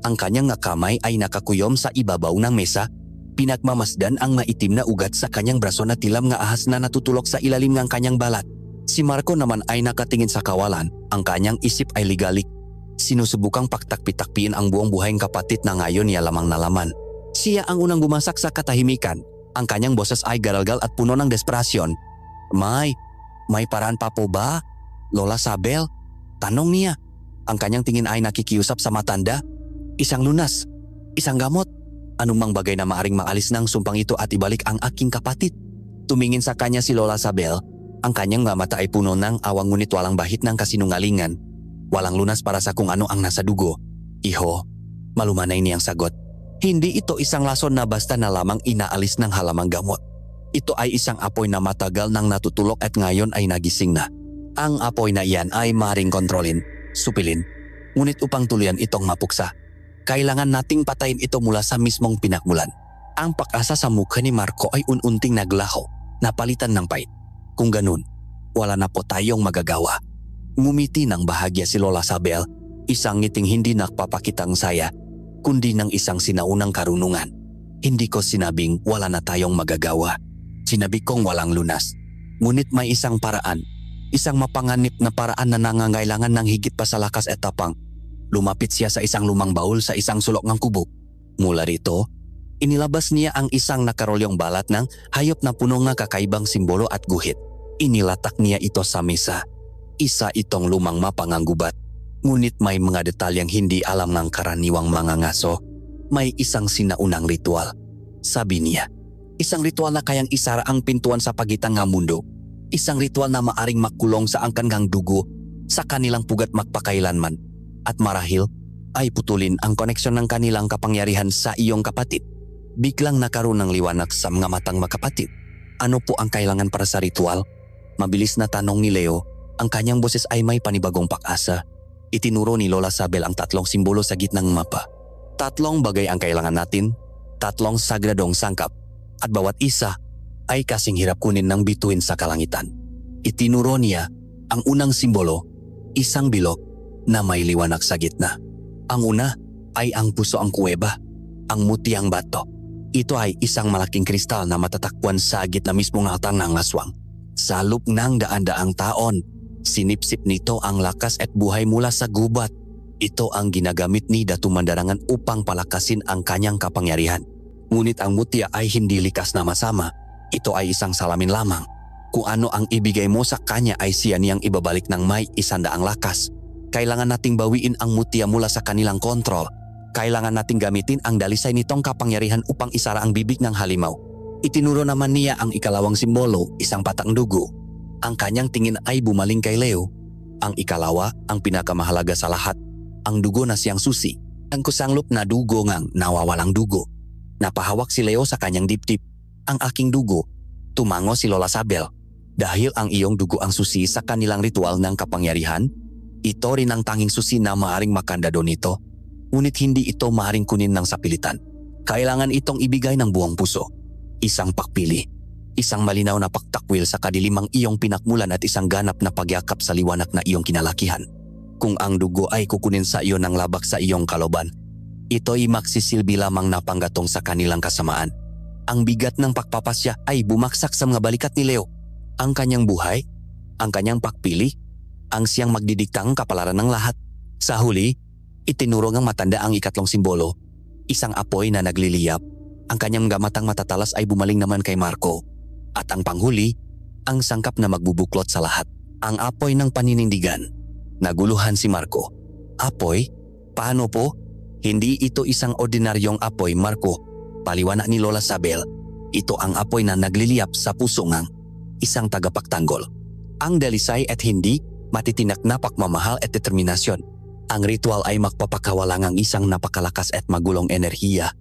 ang kanyang kamay ay nakakuyom sa ibabaw ng mesa, pinagmamasdan ang maitim na ugat sa kanyang braso na tilam nga ahas na natutulok sa ilalim ng kanyang balat. Si Marco naman ay nakatingin sa kawalan, ang kanyang isip ay ligalik. Sinusubukang pagtakpi-takpiin ang buong buhay ng kapatid na ngayon niya lamang nalaman. Siya ang unang bumasak sa katahimikan. Ang kanyang boses ay garalgal at puno ng desperasyon. May paraan pa po ba? Lola Sabel? Tanong niya. Ang kanyang tingin ay nakikiusap sa matanda. Isang lunas, isang gamot. Anumang bagay na maaring maalis ng sumpang ito at ibalik ang aking kapatid. Tumingin sa kanya si Lola Sabel. Ang kanyang mata ay puno ng awang ngunit walang bahit ng kasinungalingan. Walang lunas para sa kung ano ang nasa dugo. Iho, malumanay niyang sagot. Hindi ito isang lason na basta na lamang inaalis ng halamang gamot. Ito ay isang apoy na matagal nang natutulok at ngayon ay nagising na. Ang apoy na iyan ay maring kontrolin, supilin. Ngunit upang tuluyan itong mapuksa, kailangan nating patayin ito mula sa mismong pinagmulan. Ang pag-asa sa mukha ni Marco ay ununting naglaho, napalitan ng pait. Kung ganun, wala na po tayong magagawa. Ngumiti ng bahagya si Lola Sabel, isang ngiting hindi nagpapakitang saya, kundi ng isang sinaunang karunungan. Hindi ko sinabing wala na tayong magagawa. Sinabi kong walang lunas. Ngunit may isang paraan, isang mapanganib na paraan na nangangailangan ng higit pa sa lakas at tapang. Lumapit siya sa isang lumang baul sa isang sulok ng kubo. Mula rito, inilabas niya ang isang nakarolyong balat ng hayop na puno ng kakaibang simbolo at guhit. Inilatak niya ito sa mesa. Isa itong lumang mapanganggubat, ngunit may mga detalyeng hindi alam ng karaniwang mga ngaso. May isang sinaunang ritual. Sabi niya, isang ritual na kayang isara ang pintuan sa pagitan ng mundo. Isang ritual na maaring makulong sa angkan ng dugo sa kanilang pugat magpakailanman. At marahil ay putulin ang koneksyon ng kanilang kapangyarihan sa iyong kapatid. Biglang nakaroon ng liwanag sa mga matang magkapatid. Ano po ang kailangan para sa ritual? Mabilis na tanong ni Leo. Ang kanyang boses ay may panibagong pag-asa. Itinuro ni Lola Sabel ang 3 simbolo sa gitnang mapa. 3 bagay ang kailangan natin, 3 sagradong sangkap, at bawat isa ay kasing hirap kunin ng bituin sa kalangitan. Itinuro niya ang unang simbolo, isang bilog na may liwanag sa gitna. Ang una ay ang puso ang kuweba, ang mutiang bato. Ito ay isang malaking kristal na matatakbuhan sa gitna mismong hatang ng aswang. Sa loob ng daan-daang taon, sinipsip nito ang lakas at buhay mula sa gubat. Ito ang ginagamit ni Datu Mandarangan upang palakasin ang kanyang kapangyarihan. Ngunit ang mutya ay hindi likas na masama. Ito ay isang salamin lamang. Kung ano ang ibigay mo sa kanya ay siya niyang ibabalik ng may 100 lakas. Kailangan nating bawiin ang mutya mula sa kanilang kontrol. Kailangan nating gamitin ang dalisay nitong kapangyarihan upang isara ang bibig ng halimaw. Itinuro naman niya ang ikalawang simbolo, isang patang dugo. Ang kanyang tingin ay bumaling kay Leo. Ang ikalawa, ang pinakamahalaga sa lahat, ang dugo na siyang susi. Ang kusanglop na dugo ngang nawawalang dugo. Napahawak si Leo sa kanyang dibdib. Ang aking dugo, tumango si Lola Sabel. Dahil ang iyong dugo ang susi sa kanilang ritual ng kapangyarihan, ito rin ang tanging susi na maaring makandado nito. Ngunit hindi ito maaring kunin ng sapilitan. Kailangan itong ibigay ng buong puso. Isang pakpili. Isang malinaw na pagtakwil sa kadilimang iyong pinakmulan at isang ganap na pagyakap sa liwanag na iyong kinalakihan. Kung ang dugo ay kukunin sa iyo ng labak sa iyong kaloban, ito'y magsisilbi lamang na panggatong sa kanilang kasamaan. Ang bigat ng pagpapasya ay bumaksak sa mga balikat ni Leo. Ang kanyang buhay, ang kanyang pakpili, ang siyang magdidiktang kapalaran ng lahat. Sa huli, itinuro ng matanda ang ikatlong simbolo, isang apoy na nagliliyap. Ang kanyang gamatang matatalas ay bumaling naman kay Marco. At ang panghuli, ang sangkap na magbubuklot sa lahat, ang apoy ng paninindigan. Naguluhan si Marco. Apoy? Paano po? Hindi ito isang ordinaryong apoy, Marco. Paliwanag ni Lola Sabel, ito ang apoy na nagliliyap sa puso ng isang tagapagtanggol. Ang dalisay at hindi matitinak na pagmamahal at determinasyon. Ang ritual ay magpapakawalangang isang napakalakas at magulong enerhiya.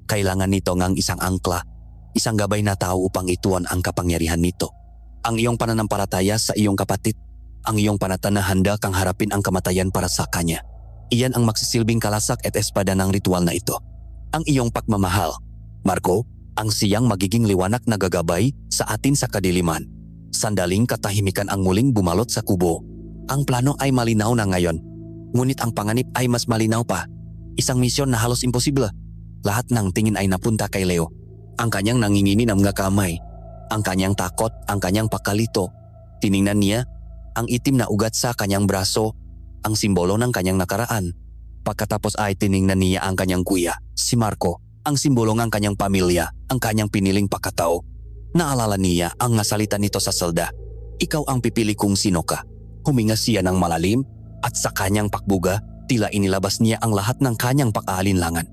Kailangan nito ngang isang angkla, isang gabay na tao upang ituon ang kapangyarihan nito. Ang iyong pananampalataya sa iyong kapatid, ang iyong panatan na handa kang harapin ang kamatayan para sa kanya. Iyan ang magsisilbing kalasak at espada ng ritual na ito. Ang iyong pagmamahal, Marco, ang siyang magiging liwanag na gagabay sa atin sa kadiliman. Sandaling katahimikan ang muling bumalot sa kubo. Ang plano ay malinaw na ngayon, ngunit ang panganib ay mas malinaw pa. Isang misyon na halos imposible. Lahat ng tingin ay napunta kay Leo. Ang kanyang nangingini ng mga kamay, ang kanyang takot, ang kanyang pakalito. Tiningnan niya ang itim na ugat sa kanyang braso, ang simbolo ng kanyang nakaraan. Pagkatapos ay tiningnan niya ang kanyang kuya, si Marco, ang simbolo ng kanyang pamilya, ang kanyang piniling pagkatao. Naalala niya ang nasalita nito sa selda. Ikaw ang pipili kung sino ka. Huminga siya ng malalim at sa kanyang pakbuga, tila inilabas niya ang lahat ng kanyang pag-aalinlangan.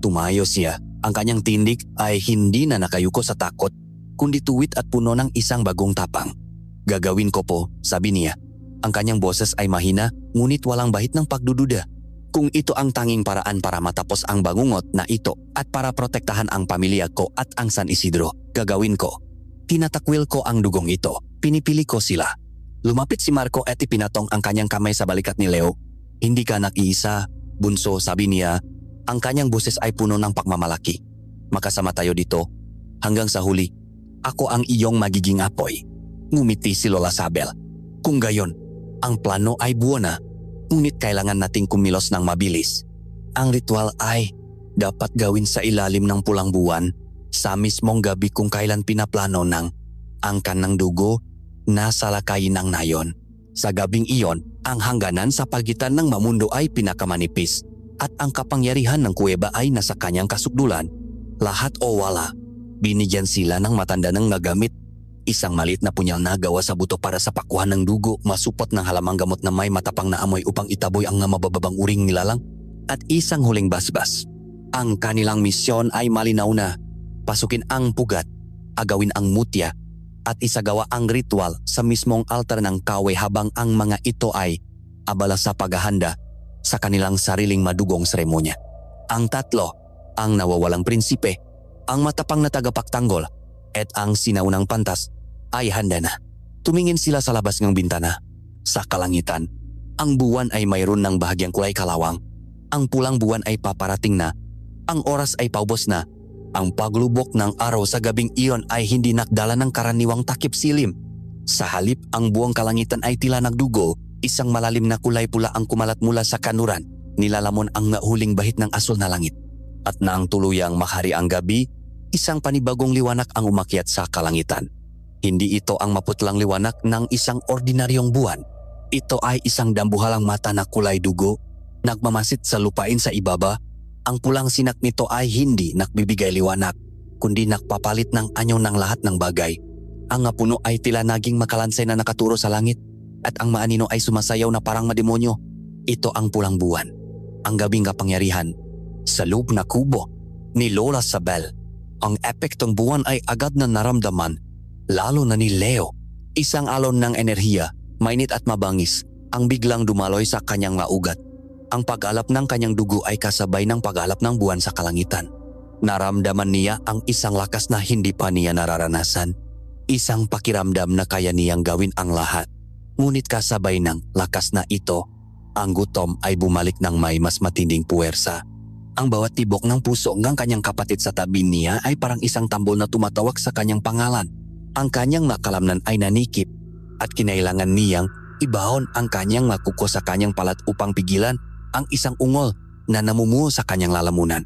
Tumayo siya. Ang kanyang tindig ay hindi na nakayuko sa takot, kundi tuwid at puno ng isang bagong tapang. Gagawin ko po, sabi niya. Ang kanyang boses ay mahina, ngunit walang bahid ng pagdududa. Kung ito ang tanging paraan para matapos ang bangungot na ito at para protektahan ang pamilya ko at ang San Isidro, gagawin ko. Tinatakwil ko ang dugong ito, pinipili ko sila. Lumapit si Marco at ipinatong ang kanyang kamay sa balikat ni Leo. Hindi ka nag-iisa, bunso, sabi niya. Ang kanyang boses ay puno ng pagmamalaki. Makasama tayo dito. Hanggang sa huli, ako ang iyong magiging apoy. Ngumiti si Lola Sabel. Kung gayon, ang plano ay buo na. Ngunit kailangan nating kumilos ng mabilis. Ang ritual ay dapat gawin sa ilalim ng pulang buwan sa mismong gabi kung kailan pinaplano ng angkan ng dugo na salakayin ng nayon. Sa gabing iyon, ang hangganan sa pagitan ng mamundo ay pinakamanipis at ang kapangyarihan ng kuweba ay nasa kanyang kasukdulan. Lahat o wala, binigyan sila ng matanda ng nagamit. Isang maliit na punyal na gawa sa buto para sa pakuhan ng dugo, masupot ng halamang gamot na may matapang na amoy upang itaboy ang mabababang uring nilalang, at isang huling basbas. Ang kanilang misyon ay malinaw na, pasukin ang pugat, agawin ang mutya, at isagawa ang ritual sa mismong altar ng kawe habang ang mga ito ay abala sa paghahanda sa kanilang sariling madugong seremonya. Ang tatlo, ang nawawalang prinsipe, ang matapang na tagapagtanggol, at ang sinaunang pantas ay handa na. Tumingin sila sa labas ng bintana. Sa kalangitan, ang buwan ay mayroon ng bahagyang kulay kalawang. Ang pulang buwan ay paparating na. Ang oras ay paubos na. Ang paglubok ng araw sa gabing iyon ay hindi nakdala ng karaniwang takip silim. Sa halip, ang buong kalangitan ay tila nagdugo. Isang malalim na kulay pula ang kumalat mula sa kanuran. Nilalamon ang nahuling bahit ng asul na langit. At naang tuluyang mahari ang gabi, isang panibagong liwanag ang umakyat sa kalangitan. Hindi ito ang maputlang liwanag ng isang ordinaryong buwan. Ito ay isang dambuhalang mata na kulay dugo, nagmamasid sa lupain sa ibaba. Ang pulang sinak nito ay hindi nagbibigay liwanag, kundi nakpapalit ng anyo ng lahat ng bagay. Ang puno ay tila naging makalansay na nakaturo sa langit, at ang maanino ay sumasayaw na parang mademonyo. Ito ang pulang buwan, ang gabing kapangyarihan. Sa loob na kubo ni Lola Sabel, ang epektong buwan ay agad na naramdaman, lalo na ni Leo. Isang alon ng enerhiya, mainit at mabangis, ang biglang dumaloy sa kanyang mga ugat. Ang pag-alap ng kanyang dugo ay kasabay ng pag-alap ng buwan sa kalangitan. Naramdaman niya ang isang lakas na hindi pa niya nararanasan. Isang pakiramdam na kaya niyang gawin ang lahat. Ngunit kasabay ng lakas na ito, ang gutom ay bumalik ng may mas matinding puwersa. Ang bawat tibok ng puso ng kanyang kapatid sa tabi niya ay parang isang tambol na tumatawag sa kanyang pangalan. Ang kanyang nakalamnan ay nanikip at kinailangan niyang ibahon ang kanyang makuko sa kanyang palat upang pigilan ang isang ungol na namumuo sa kanyang lalamunan.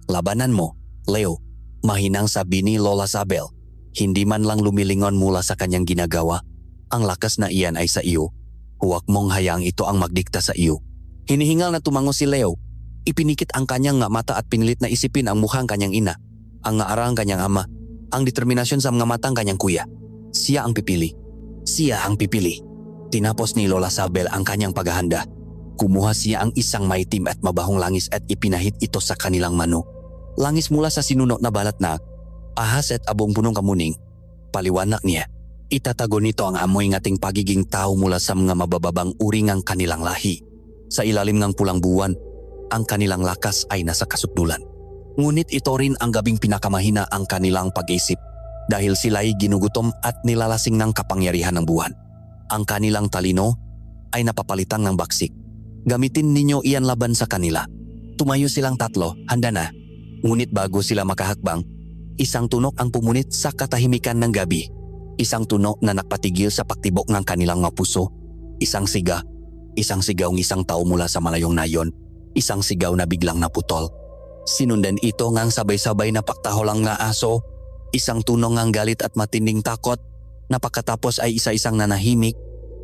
Labanan mo, Leo, mahinang sabi ni Lola Sabel. Hindi man lang lumilingon mula sa kanyang ginagawa. Ang lakas na iyan ay sa iyo. Huwag mong hayaang ito ang magdikta sa iyo. Hinihingal na tumango si Leo. Ipinikit ang kanyang nga mata at pinilit na isipin ang mukhang kanyang ina, ang ngaarang kanyang ama, ang determinasyon sa mga matang kanyang kuya. Siya ang pipili. Siya ang pipili. Tinapos ni Lola Sabel ang kanyang paghahanda. Kumuha siya ang isang maitim at mabahong langis at ipinahit ito sa kanilang mano. Langis mula sa sinuno na balat na ahas at abong punong kamuning. Paliwanag niya. Itatago nito ang amoy ng ating pagiging tao mula sa mga mabababang uri ng kanilang lahi. Sa ilalim ng pulang buwan, ang kanilang lakas ay nasa kasukdulan. Ngunit ito rin ang gabing pinakamahina ang kanilang pag-isip dahil sila'y ginugutom at nilalasing ng kapangyarihan ng buwan. Ang kanilang talino ay napapalitan ng baksik. Gamitin ninyo iyan laban sa kanila. Tumayo silang tatlo, handa na. Ngunit bago sila makahakbang, isang tunok ang pumunit sa katahimikan ng gabi. Isang tunok na nagpatigil sa pagtibok ng kanilang mga puso. Isang sigaw ng isang tao mula sa malayong nayon. Isang sigaw na biglang naputol. Sinundan ito ngang sabay-sabay na paktaholang na aso. Isang tunog ngang galit at matinding takot na pagkatapos ay isa-isang nanahimik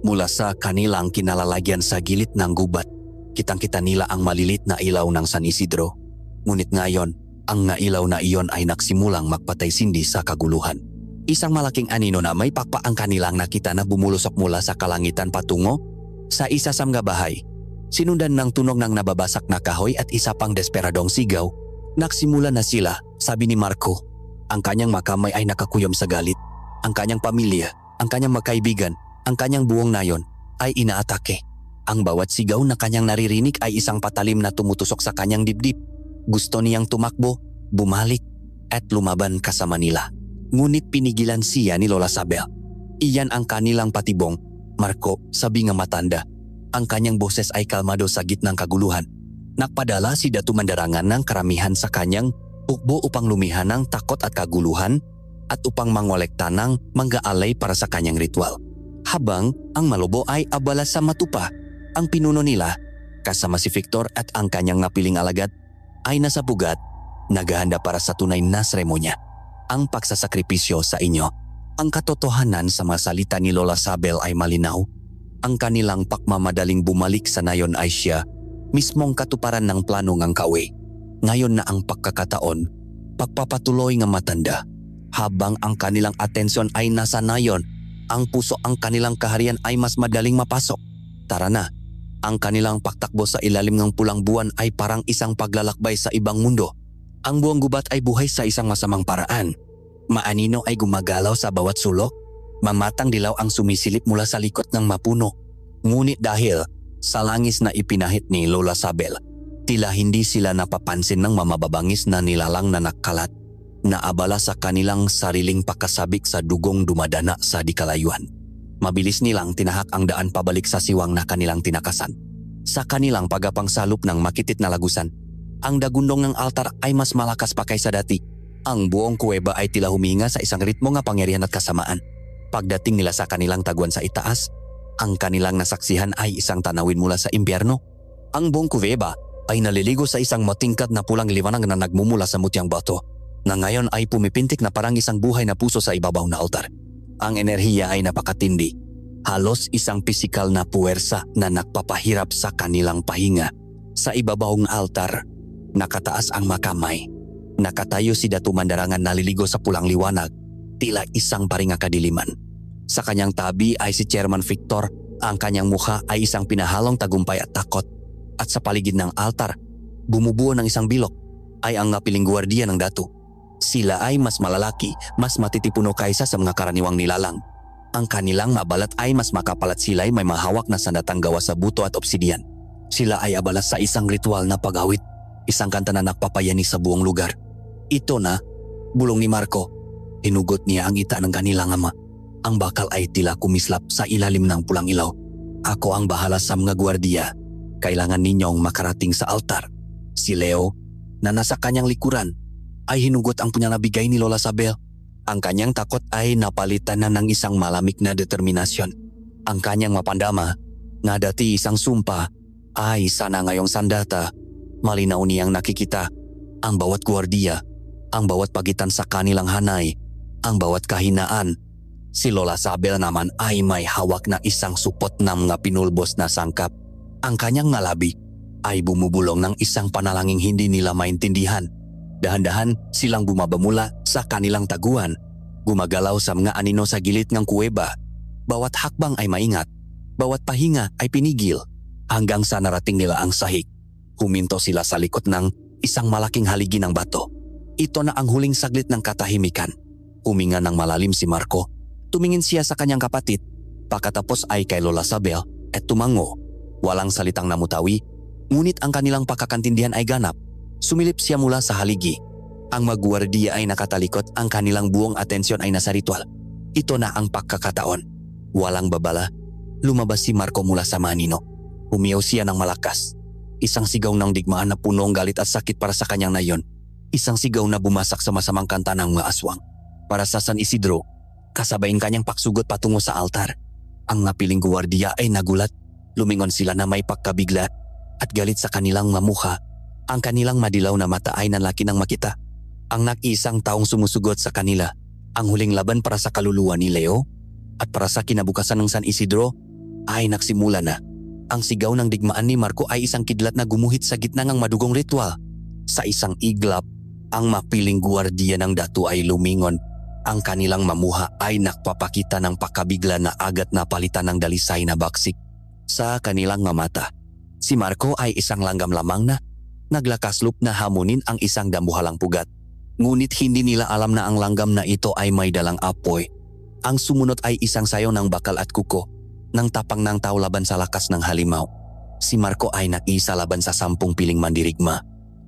mula sa kanilang kinalalagyan sa gilid ng gubat. Kitang-kita nila ang malilit na ilaw ng San Isidro. Ngunit ngayon, ang nga ilaw na iyon ay nagsimulang magpatay-sindi sa kaguluhan. Isang malaking anino na may pakpa ang kanilang nakita na bumulusok mula sa kalangitan patungo sa isa sa mga bahay. Sinundan ng tunog ng nababasak na kahoy at isa pang desperadong sigaw. Nagsimula na sila, sabi ni Marco. Ang kanyang makamay ay nakakuyom sa galit. Ang kanyang pamilya, ang kanyang magkaibigan, ang kanyang buong nayon ay inaatake. Ang bawat sigaw na kanyang naririnig ay isang patalim na tumutusok sa kanyang dibdib. Gusto niyang tumakbo, bumalik at lumaban kasama nila. Ngunit pinigilan siya ni Lola Sabel. Iyan ang kanilang patibong. Marco, sabi nga matanda. Ang kanyang boses ay kalmado sa gitnang kaguluhan. Nagpadala si Datu Mandarangan ng karamihan sa kanyang ukbo upang lumihan ng takot at kaguluhan at upang mangolekta ng manggaalay para sa kanyang ritual. Habang ang Malobo ay abala sa matupa, ang pinuno nila, kasama si Victor at ang kanyang napiling alagad, ay nasa bugat, naghahanda para sa tunay na seremonya. Ang pagsasakripisyo sa inyo. Ang katotohanan sa mga salita ni Lola Sabel ay malinaw. Ang kanilang pakmamadaling bumalik sa nayon ay siya, mismong katuparan ng plano ng kawe. Ngayon na ang pagkakataon, pagpapatuloy ng matanda. Habang ang kanilang atensyon ay nasa nayon, ang puso ang kanilang kaharian ay mas madaling mapasok. Tara na, ang kanilang pagtakbo sa ilalim ng pulang buwan ay parang isang paglalakbay sa ibang mundo. Ang buong gubat ay buhay sa isang masamang paraan. Maanino ay gumagalaw sa bawat sulok. Mamatang dilaw ang sumisilip mula sa likod ng mapuno. Ngunit dahil sa langis na ipinahit ni Lola Sabel, tila hindi sila napapansin ng mamababangis na nilalang na nakalat na abala sa kanilang sariling pakasabik sa dugong dumadana sa dikalayuan. Mabilis nilang tinahak ang daan pabalik sa siwang na kanilang tinakasan. Sa kanilang pagapangsalop ng makitit na lagusan, ang dagundong ng altar ay mas malakas pa kaysa dati. Ang buong kuweba ay tila huminga sa isang ritmo nga pangyarihan at kasamaan. Pagdating nila sa kanilang taguan sa itaas, ang kanilang nasaksihan ay isang tanawin mula sa impyerno. Ang buong kuweba ay naliligo sa isang matingkad na pulang liwanag na nagmumula sa mutyang bato, na ngayon ay pumipintik na parang isang buhay na puso sa ibabaw na altar. Ang enerhiya ay napakatindi. Halos isang pisikal na puwersa na nagpapahirap sa kanilang pahinga. Sa ibabaw ng altar, nakataas ang makamay. Nakatayo si Datu Mandarangan naliligo sa pulang liwanag, tila isang baringa kadiliman. Sa kanyang tabi ay si Chairman Victor. Ang kanyang mukha ay isang pinahalong tagumpay at takot. At sa paligid ng altar, bumubuo ng isang bilok, ay ang napiling gwardiya ng Datu. Sila ay mas malalaki, mas matitipuno kaysa sa mga karaniwang nilalang. Ang kanilang mabalat ay mas makapal at sila ay may mahawak na sandatang gawa sa buto at obsidian. Sila ay abala sa isang ritual na pag-awit, isang kanta na nagpapayani sa buong lugar. Ito na, bulong ni Marco. Hinugot niya ang ita ng kanilang ama. Ang bakal ay tila kumislap sa ilalim ng pulang ilaw. Ako ang bahala sa mga gwardiya. Kailangan ninyong makarating sa altar. Si Leo, na nasa kanyang likuran, ay hinugot ang punyalabigay ni Lola Sabel. Ang kanyang takot ay napalitan na ng isang malamig na determinasyon. Ang kanyang mapandama, nga dati isang sumpa, ay sana ngayong sandata. Malinaw niyang nakikita ang bawat gwardiya, ang bawat pagitan sa kanilang hanay, ang bawat kahinaan. Si Lola Sabel naman ay may hawak na isang supot na mga pinulbos na sangkap. Ang kanyang ngalabi ay bumubulong ng isang panalangin hindi nila maintindihan. Dahan-dahan silang bumaba mula sa kanilang taguan. Gumagalaw sa mga anino sa gilid ng kuweba. Bawat hakbang ay maingat. Bawat pahinga ay pinigil. Hanggang sa narating nila ang sahig. Huminto sila sa likod ng isang malaking haligi ng bato. Ito na ang huling saglit ng katahimikan. Huminga ng malalim si Marco. Tumingin siya sa kanyang kapatid. Pagkatapos ay kay Lola Sabel at tumango. Walang salitang namutawi, ngunit ang kanilang pagkakantindihan ay ganap. Sumilip siya mula sa haligi. Ang magwardiya ay nakatalikot, ang kanilang buong atensyon ay nasa ritual. Ito na ang pagkakataon. Walang babala, lumabas si Marco mula sa manino. Humiyaw siya ng malakas. Isang sigaw ng digmaan na punong galit at sakit para sa kanyang nayon. Isang sigaw na bumasak sa masamang kanta ng mga aswang. Para sa San Isidro, kasabayin kanyang paksugot patungo sa altar. Ang napiling gwardiya ay nagulat. Lumingon sila na may pagkabigla at galit sa kanilang mamuha. Ang kanilang madilaw na mata ay nanlaki ng makita. Ang nag-iisang taong sumusugot sa kanila. Ang huling laban para sa kaluluwa ni Leo at para sa kinabukasan ng San Isidro ay nagsimula na. Ang sigaw ng digmaan ni Marco ay isang kidlat na gumuhit sa gitna ng madugong ritual. Sa isang iglap, ang mapiling gwardiya ng datu ay lumingon. Ang kanilang mamuha ay nakpapakita ng pakabigla na agad na palitan ng dalisay na baksik. Sa kanilang mga mata, si Marco ay isang langgam lamang na naglakaslop na hamunin ang isang dambuhalang pugat. Ngunit hindi nila alam na ang langgam na ito ay may dalang apoy. Ang sumunod ay isang sayo ng bakal at kuko, ng tapang ng tao laban sa lakas ng halimaw. Si Marco ay nag-isa laban sa 10 piling mandirigma.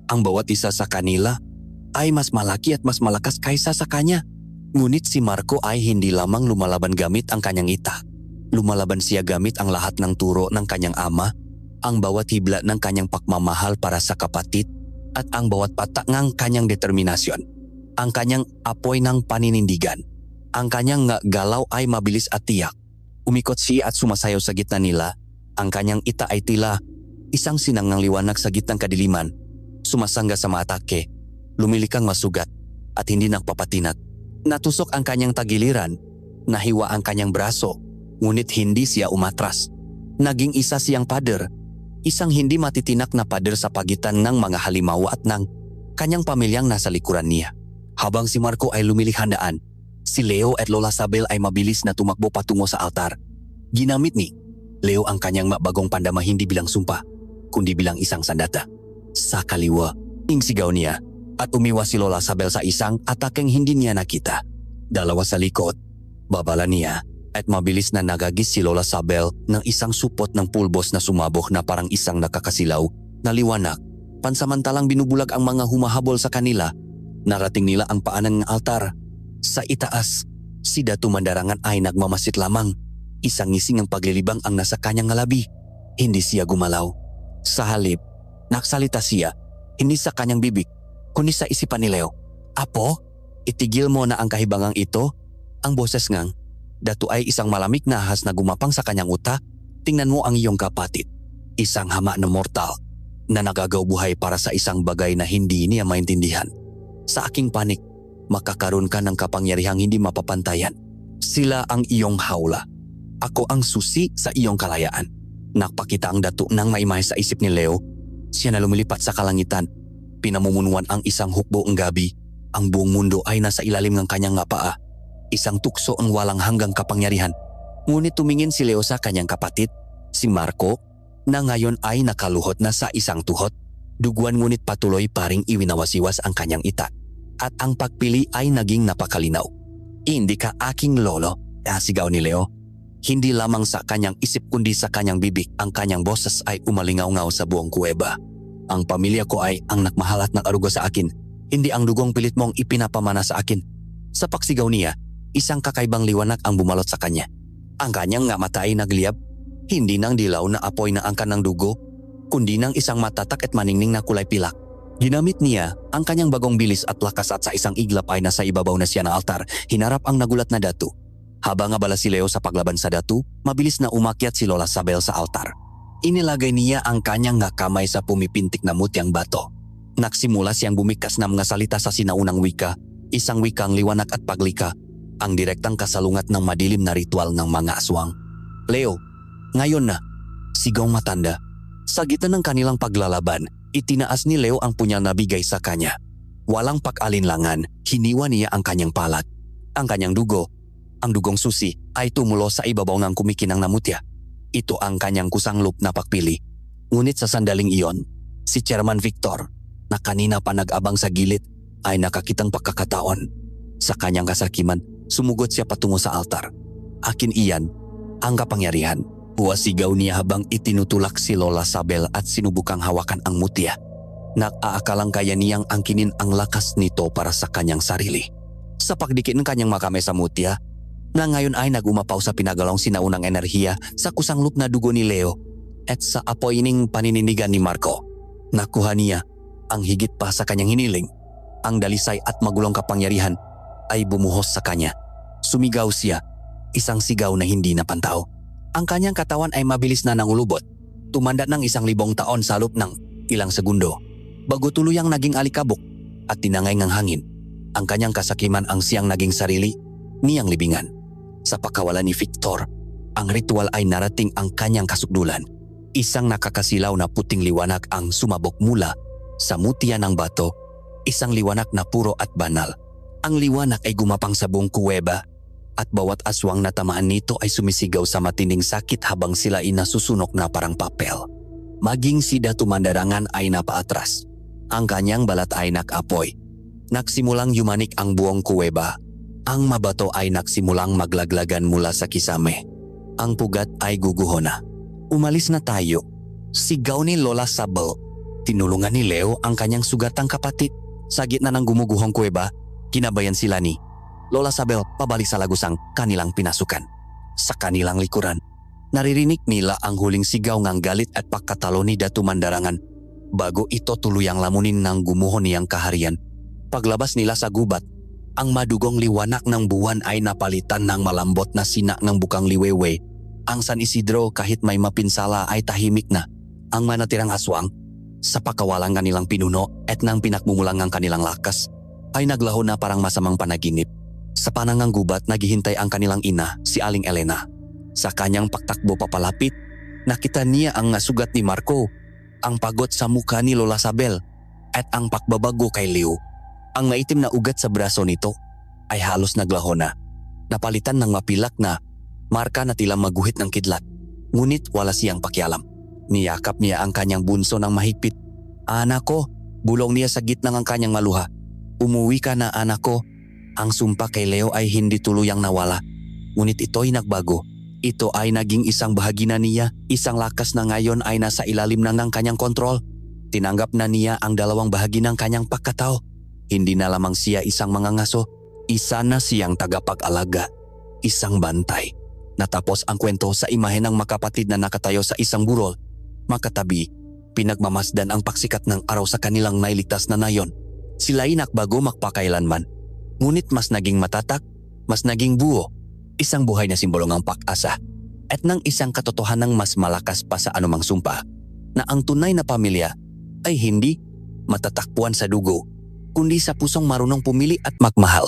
Ang bawat isa sa kanila ay mas malaki at mas malakas kaysa sa kanya. Ngunit si Marco ay hindi lamang lumalaban gamit ang kanyang ita. Lumalaban siya gamit ang lahat ng turo ng kanyang ama, ang bawat hibla ng kanyang pagmamahal para sa kapatid, at ang bawat patak ng kanyang determinasyon. Ang kanyang apoy ng paninindigan. Ang kanyang galaw ay mabilis at tiyak. Umikot siya at sumasayaw sa gitna nila. Ang kanyang ita ay tila isang sinang ng liwanag sa gitnang kadiliman. Sumasangga sa mga atake, lumilikang masugat at hindi nagpapatinat. Natusok ang kanyang tagiliran, nahiwa ang kanyang braso, ngunit hindi siya umatras. Naging isa siyang pader, isang hindi matitinak na pader sa pagitan ng mga halimaw at ng kanyang pamilyang nasa likuran niya. Habang si Marco ay lumilikhandaan, si Leo at Lola Sabel ay mabilis na tumakbo patungo sa altar. Ginamit ni Leo ang kanyang mabagong pandama hindi bilang sumpa, kundi bilang isang sandata. Sa kaliwa, sigaw niya at umiwas si Lola Sabel sa isang atakeng hindi niya nakita. Dalawa sa likod, babala niya at mabilis na nagagis si Lola Sabel ng isang supot ng pulbos na sumabog na parang isang nakakasilaw na liwanag. Pansamantalang binubulag ang mga humahabol sa kanila. Narating nila ang paanan ng altar. Sa itaas, si Datu Mandarangan ay nagmamasid lamang. Isang ngising ang paglilibang ang nasa kanyang ngalabi. Hindi siya gumalaw. Sa halip, nagsalita siya, hindi sa kanyang bibig, kundi sa isipan ni Leo. Apo, itigil mo na ang kahibangang ito. Ang boses ngang, Datu ay isang malamig na ahas na gumapang sa kanyang utak. Tingnan mo ang iyong kapatid. Isang hama na mortal na nagagaw buhay para sa isang bagay na hindi niya maintindihan. Sa aking panik, makakaroon ka ng kapangyarihang hindi mapapantayan. Sila ang iyong hawla. Ako ang susi sa iyong kalayaan. Nakpakita ang Datu ng maimay sa isip ni Leo. Siya na lumilipat sa kalangitan. Pinamumunuan ang isang hukbo ang gabi. Ang buong mundo ay nasa ilalim ng kanyang paa. Isang tukso ang walang hanggang kapangyarihan. Ngunit tumingin si Leo sa kanyang kapatid, si Marco, na ngayon ay nakaluhot na sa isang tuhot. Duguan ngunit patuloy paring iwinawasiwas ang kanyang ita. At ang pagpili ay naging napakalinaw. Hindi ka aking lolo, sigaw ni Leo. Hindi lamang sa kanyang isip kundi sa kanyang bibig ang kanyang boses ay umalingaw-ngaw sa buong kuweba. Ang pamilya ko ay ang nagmahal at nag-aruga sa akin. Hindi ang dugong pilit mong ipinapamana sa akin. Sa paksigaw niya, isang kakaibang liwanag ang bumalot sa kanya. Ang kanyang nga mata ay nagliyab. Hindi nang dilaw na apoy na angkan ng dugo, kundi ng isang matatak at maningning na kulay pilak. Ginamit niya ang kanyang bagong bilis at lakas at sa isang iglap ay nasa ibabaw na siya ng altar, hinarap ang nagulat na datu. Habang abala si Leo sa paglaban sa datu, mabilis na umakyat si Lola Sabel sa altar. Inilagay niya ang kanyang nga kamay sa pumipintik na mutyang bato. Nagsimula siyang bumikas ng mga salita sa sinaunang wika, isang wikang liwanag at paglika, ang direktang kasalungat ng madilim na ritual ng mga aswang. Leo, ngayon na, sigaw matanda. Sa gitna ng kanilang paglalaban, itinaas ni Leo ang punyal na bigay sa kanya. Walang pag-alinlangan, hiniwa niya ang kanyang palad. Ang kanyang dugo, ang dugong susi, ay tumulo sa ibabaw ng kumikinang na mutya. Ito ang kanyang kusanglop na pagpili. Ngunit sa sandaling iyon, si Chairman Victor, na kanina pa nag-abang sa gilid, ay nakakitang pagkakataon. Sa kanyang kasakiman, sumugot siya patungo sa altar. Akin iyan, ang kapangyarihan. Huwasigaw niya habang itinutulak si Lola Sabel at sinubukang hawakan ang mutya. Nag-aakalang kaya niyang angkinin ang lakas nito para sa kanyang sarili. Sa pagdikit ng kanyang makamay sa mutya, na ngayon ay nagumapaw sa pinagalong sinaunang enerhiya sa kusanglop na dugo ni Leo at sa apoying panininigan ni Marco. Nakuha niya ang higit pa sa kanyang hiniling. Ang dalisay at magulong kapangyarihan ay bumuhos sa kanya. Sumigaw siya, isang sigaw na hindi napantaw. Ang kanyang katawan ay mabilis na nangulubot. Tumanda ng 1,000 taon sa loob ng ilang segundo. Bago tuluyang naging alikabok at tinangay ng hangin, ang kanyang kasakiman ang siyang naging sarili niyang libingan. Sa pagkawala ni Victor, ang ritual ay narating ang kanyang kasukdulan. Isang nakakasilaw na puting liwanag ang sumabok mula sa mutya ng bato, isang liwanag na puro at banal. Ang liwanag ay gumapang sa buong kuweba at bawat aswang na tamaan nito ay sumisigaw sa matinding sakit habang sila ay nasusunok na parang papel. Maging si Datu Mandarangan ay napaatras. Ang kanyang balat ay nakapoy. Nagsimulang yumanik ang buong kuweba. Ang mabato ay nagsimulang maglaglagan mula sa kisame. Ang pugat ay guguho na. Umalis na tayo. Sigaw ni Lola Sabel. Tinulungan ni Leo ang kanyang sugatang kapatid. Sa gitna ng gumuguhong kuweba, kinabayan sila ni Lola Sabel pabalik sa lagusang kanilang pinasukan. Sa kanilang likuran, naririnig nila ang huling sigaw ng galit at pagkatalo ni Datu Mandarangan bago ito tuluyang lamunin ng gumuho niyang kaharian. Paglabas nila sa gubat, ang madugong liwanag ng buwan ay napalitan ng malambot na sina ng bukang liwewe. Ang San Isidro kahit may mapinsala ay tahimik na. Ang manatirang aswang, sa pagkawalang kanilang pinuno at nang pinakmumulang ang kanilang lakas, ay naglaho na parang masamang panaginip. Sa panangang gubat, naghihintay ang kanilang ina, si Aling Elena. Sa kanyang pagtakbo papalapit, nakita niya ang sugat ni Marco, ang pagod sa mukha ni Lola Sabel, at ang pakbabago kay Leo. Ang maitim na ugat sa braso nito ay halos naglaho na, napalitan ng mapilak na marka na tila maguhit ng kidlat. Ngunit wala siyang pakialam. Niyakap niya ang kanyang bunso ng mahigpit. Anak ko, bulong niya sa gitna ng kanyang maluha. Umuwi ka na anak ko. Ang sumpa kay Leo ay hindi tuluyang nawala. Ngunit ito'y nagbago. Ito ay naging isang bahagi na niya, isang lakas na ngayon ay nasa ilalim na ng kanyang kontrol. Tinanggap na niya ang dalawang bahagi ng kanyang pagkatao. Hindi na lamang siya isang mangangaso, isa na siyang tagapag-alaga, isang bantay. Natapos ang kwento sa imahe ng makapatid na nakatayo sa isang burol. Makatabi, pinagmamasdan ang pagsikat ng araw sa kanilang nailigtas na nayon. Sila'y nakbago magpakailanman. Ngunit mas naging matatak, mas naging buo. Isang buhay na simbolo ng pag-asa. At ng isang katotohanang mas malakas pa sa anumang sumpa na ang tunay na pamilya ay hindi matatakpuan sa dugo, kundi sa pusong marunong pumili at magmahal.